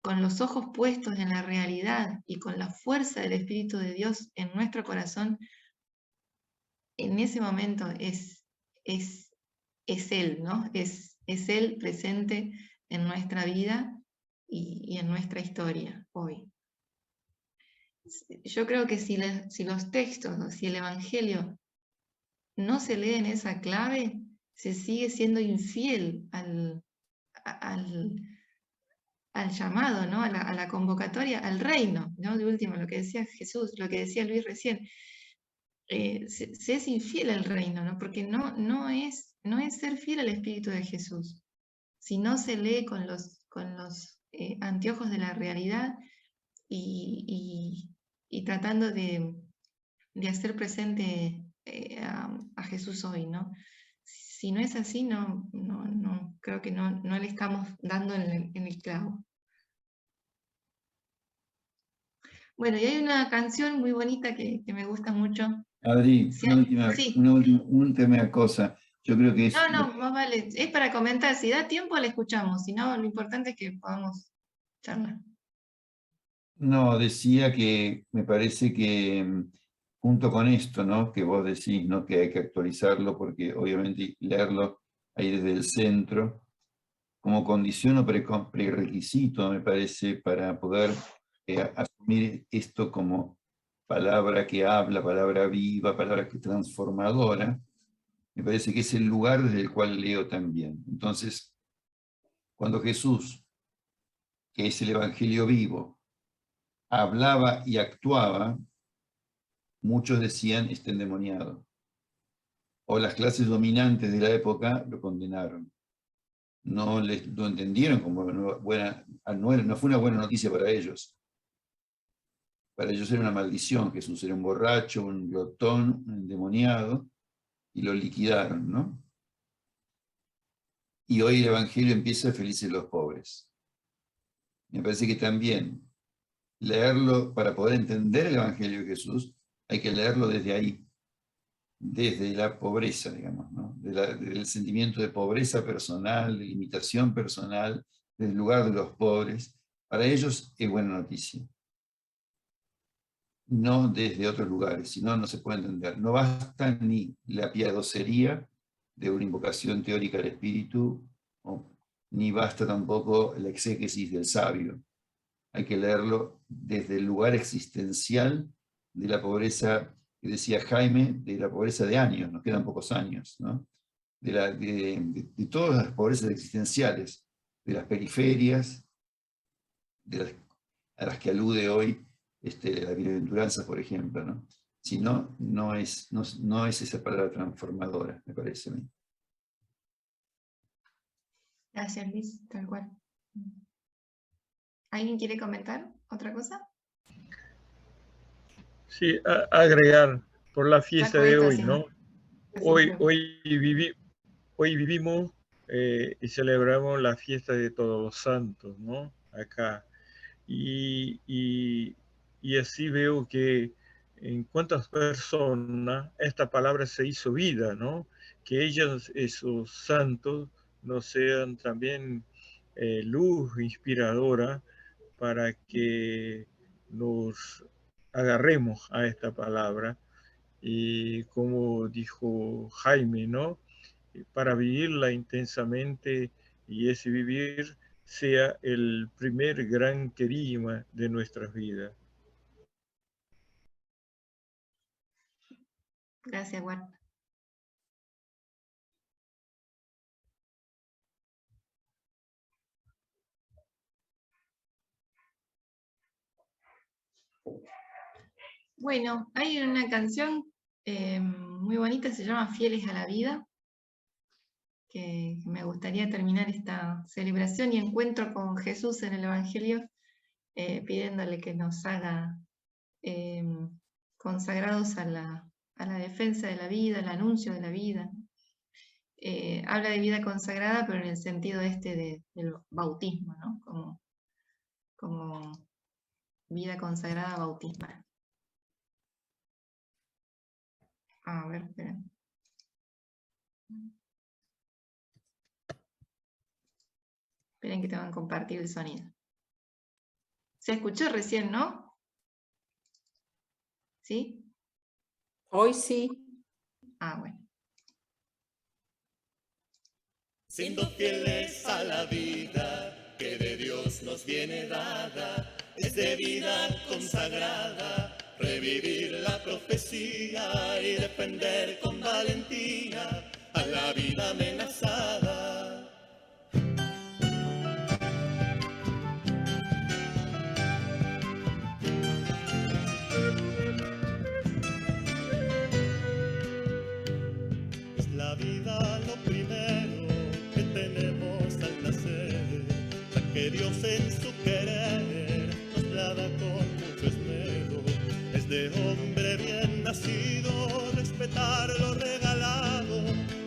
con los ojos puestos en la realidad y con la fuerza del Espíritu de Dios en nuestro corazón, en ese momento es Él, ¿no? Es Él presente en nuestra vida y en nuestra historia hoy. Yo creo que si los textos o si el Evangelio no se lee en esa clave, se sigue siendo infiel al llamado, ¿no? a la convocatoria, al reino, ¿no? De último, lo que decía Jesús, lo que decía Luis recién. Se es infiel al reino, ¿no? Porque no es ser fiel al Espíritu de Jesús. Si no se lee con los anteojos de la realidad y tratando de hacer presente a Jesús hoy, ¿no? Si no es así, no creo que no le estamos dando en el clavo. Bueno, y hay una canción muy bonita que me gusta mucho. Adri, Sí, una última cosa. Yo creo que es... No, más vale. Es para comentar. Si da tiempo, la escuchamos. Si no, lo importante es que podamos charlar. No, decía que me parece que junto con esto, ¿no? Que vos decís, ¿no? Que hay que actualizarlo porque obviamente leerlo ahí desde el centro, como condición o prerequisito, me parece, para poder asumir esto como palabra que habla, palabra viva, palabra que transformadora, me parece que es el lugar desde el cual leo también. Entonces, cuando Jesús, que es el Evangelio vivo, hablaba y actuaba, muchos decían está endemoniado. O las clases dominantes de la época lo condenaron. No lo entendieron como no fue una buena noticia para ellos. Para ellos era una maldición. Jesús era un borracho, un glotón, un endemoniado, y lo liquidaron, ¿no? Y hoy el Evangelio empieza felices los pobres. Me parece que también leerlo, para poder entender el Evangelio de Jesús, hay que leerlo desde ahí, desde la pobreza, digamos, ¿no? Del sentimiento de pobreza personal, de limitación personal, del lugar de los pobres. Para ellos es buena noticia. No desde otros lugares, si no, no se puede entender. No basta ni la piadosería de una invocación teórica al espíritu, ni basta tampoco la exégesis del sabio. Hay que leerlo desde el lugar existencial de la pobreza, que decía Jaime, de la pobreza de años, nos quedan pocos años, ¿no? De todas las pobrezas existenciales, de las periferias, a las que alude hoy la bienaventuranza, por ejemplo, ¿no? Si no, no es esa palabra transformadora, me parece a mí. Gracias, Luis, tal cual. ¿Alguien quiere comentar otra cosa? Sí, agregar por la fiesta de hoy, ¿no? Hoy vivimos y celebramos la fiesta de todos los santos, ¿no? Acá. Y así veo que en cuántas personas esta palabra se hizo vida, ¿no? Que ellos, esos santos, nos sean también luz inspiradora para que nos agarremos a esta palabra y como dijo Jaime, ¿no? Para vivirla intensamente y ese vivir sea el primer gran querigma de nuestras vidas. Gracias, Ward. Bueno, hay una canción muy bonita, se llama Fieles a la Vida, que me gustaría terminar esta celebración y encuentro con Jesús en el Evangelio, pidiéndole que nos haga consagrados a la defensa de la vida, al anuncio de la vida. Habla de vida consagrada, pero en el sentido del bautismo, ¿no? Como vida consagrada bautismal. A ver, esperen. Esperen que te van a compartir el sonido. Se escuchó recién, ¿no? ¿Sí? Hoy sí. Ah, bueno. Siendo fieles a la vida que de Dios nos viene dada, es de vida consagrada, revivir la profecía y defender con valentía a la vida amenazada. Es la vida lo primero que tenemos al nacer, la que Dios en su querer nos la da con mucho esmero. Es de hombre bien nacido respetar lo regalado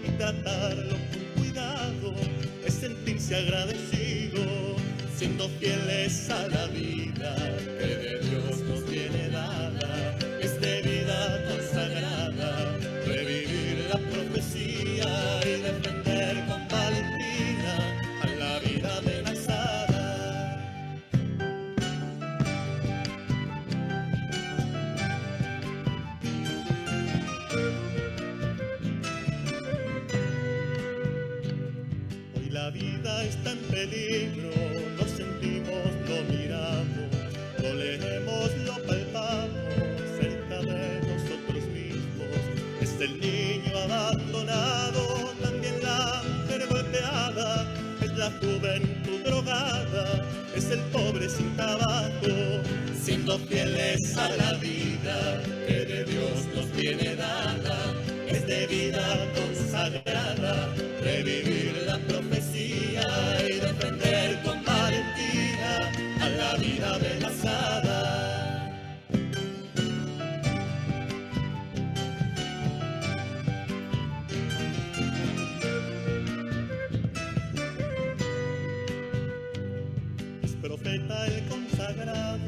y tratarlo con cuidado, es sentirse agradecido, siendo fieles a la vida que de Dios nos viene dada. Es de vida consagrada, revivir la profecía y defender con valentía a la vida amenazada. Hoy la vida está en peligro, lo sentimos, lo miramos, lo leemos, lo palpamos cerca de nosotros mismos. Es el niño abandonado, también la mujer golpeada, es la juventud drogada, es el pobre sin trabajo, siendo fieles a la vida que de Dios nos viene dada. Es de vida consagrada, revivir la profecía y defender con valentía a la vida amenazada. Es profeta el consagrado,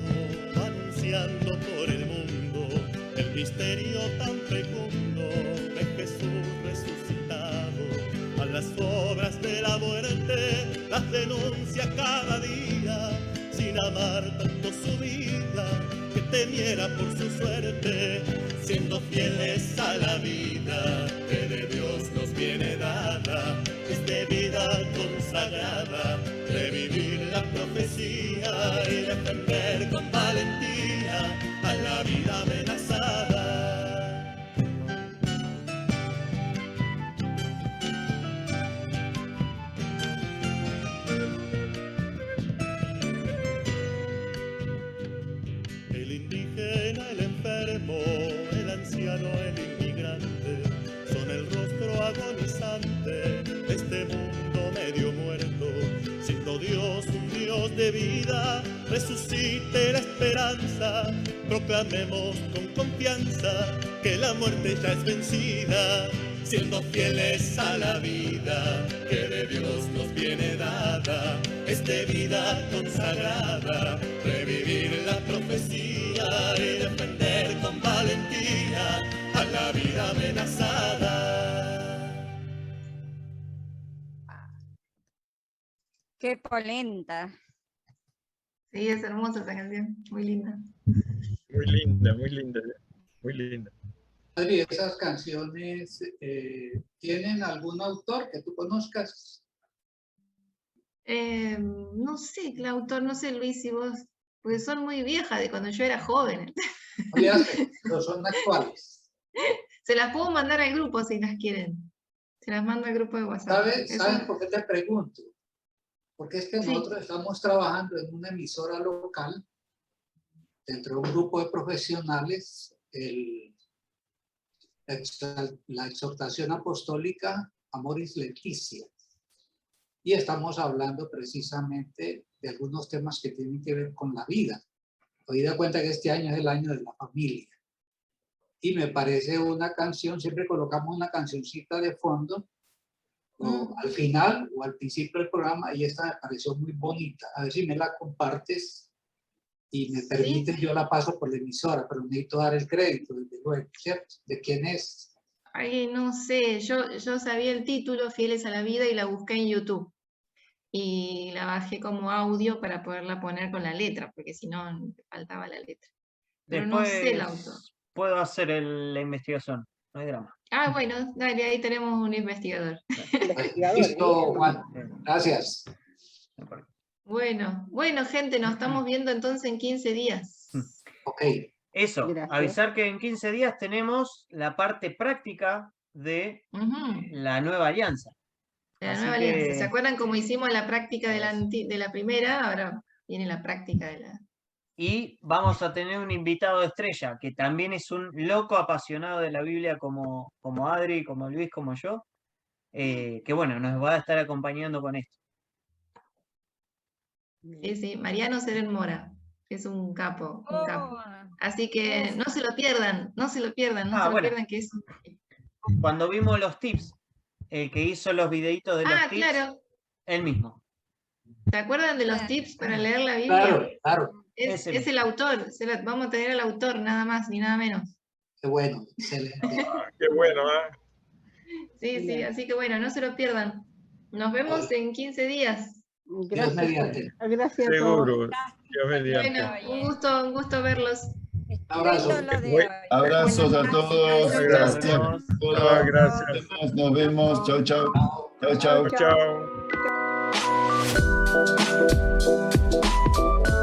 anunciando por el mundo el misterio tan fecundo de Jesús resucitado. A las obras de la muerte las denuncia cada día, sin amar tanto su vida que temiera por su suerte, siendo fieles a la vida que de Dios nos viene dada. Es de vida consagrada, revivir la profecía y defender con valentía a la vida amenazada. El indígena, el enfermo, el anciano, el inmigrante, son el rostro agonizante de este mundo medio muerto. Siendo Dios un Dios de vida, resucite la esperanza, proclamemos con confianza que la muerte ya es vencida, siendo fieles a la vida que de Dios nos viene dada. Es de vida consagrada, revivir la profecía y defender con valentía a la vida amenazada. Qué polenta. Sí, es hermosa esa canción, muy linda. Muy linda, muy linda, muy linda. Adri, ¿esas canciones tienen algún autor que tú conozcas? No sé, el autor, no sé, Luis, si vos, porque son muy viejas de cuando yo era joven. Pero son actuales. Se las puedo mandar al grupo si las quieren. Se las mando al grupo de WhatsApp. ¿Sabes por qué te pregunto? Porque es que Sí. nosotros estamos trabajando en una emisora local, dentro de un grupo de profesionales. la exhortación apostólica Amoris Laetitia. Y estamos hablando precisamente de algunos temas que tienen que ver con la vida. Hoy da cuenta que este año es el año de la familia. Y me parece una canción, siempre colocamos una cancioncita de fondo, o al final o al principio del programa, y esta me pareció muy bonita. A ver si me la compartes y me permite, yo la paso por la emisora, pero necesito dar el crédito, desde luego, ¿cierto? ¿De quién es? Ay, no sé, yo sabía el título, Fieles a la Vida, y la busqué en YouTube. Y la bajé como audio para poderla poner con la letra, porque si no, faltaba la letra. Pero no sé el autor. Puedo hacer la investigación, no hay drama. Ah, bueno, dale, ahí tenemos un investigador. Listo, Juan. Gracias. Bueno, gente, nos estamos viendo entonces en 15 días. Ok. Eso, Gracias. avisar que en 15 días tenemos la parte práctica de la nueva alianza. De la Así nueva que- alianza. ¿Se acuerdan cómo hicimos la práctica de la primera? Ahora viene la práctica de la... Y vamos a tener un invitado estrella, que también es un loco apasionado de la Biblia como Adri, como Luis, como yo, que bueno, nos va a estar acompañando con esto. Sí, Mariano Seren Mora. Es un capo, un capo. Oh, Así que no se lo pierdan, no se lo pierdan, no Ah, se lo bueno. pierdan, que es... Cuando vimos los tips, el que hizo los videitos de los Ah, tips, claro. él mismo. ¿Se acuerdan de los tips para leer la Biblia? Claro, claro. Es Ese el autor, vamos a tener al autor, nada más ni nada menos. Qué bueno, excelente. Qué bueno, ¿ah? Sí, así que bueno, no se lo pierdan. Nos vemos en 15 días. Dios mediante. Gracias a todos. Seguro. Dios mediante. Bueno, un gusto verlos. Abrazo. Lindo lo de Buen- hoy. Abrazos a todos. Gracias. Gracias por todo. Ah, gracias. Nos vemos. Chau, chau. Chau, chau. Chao.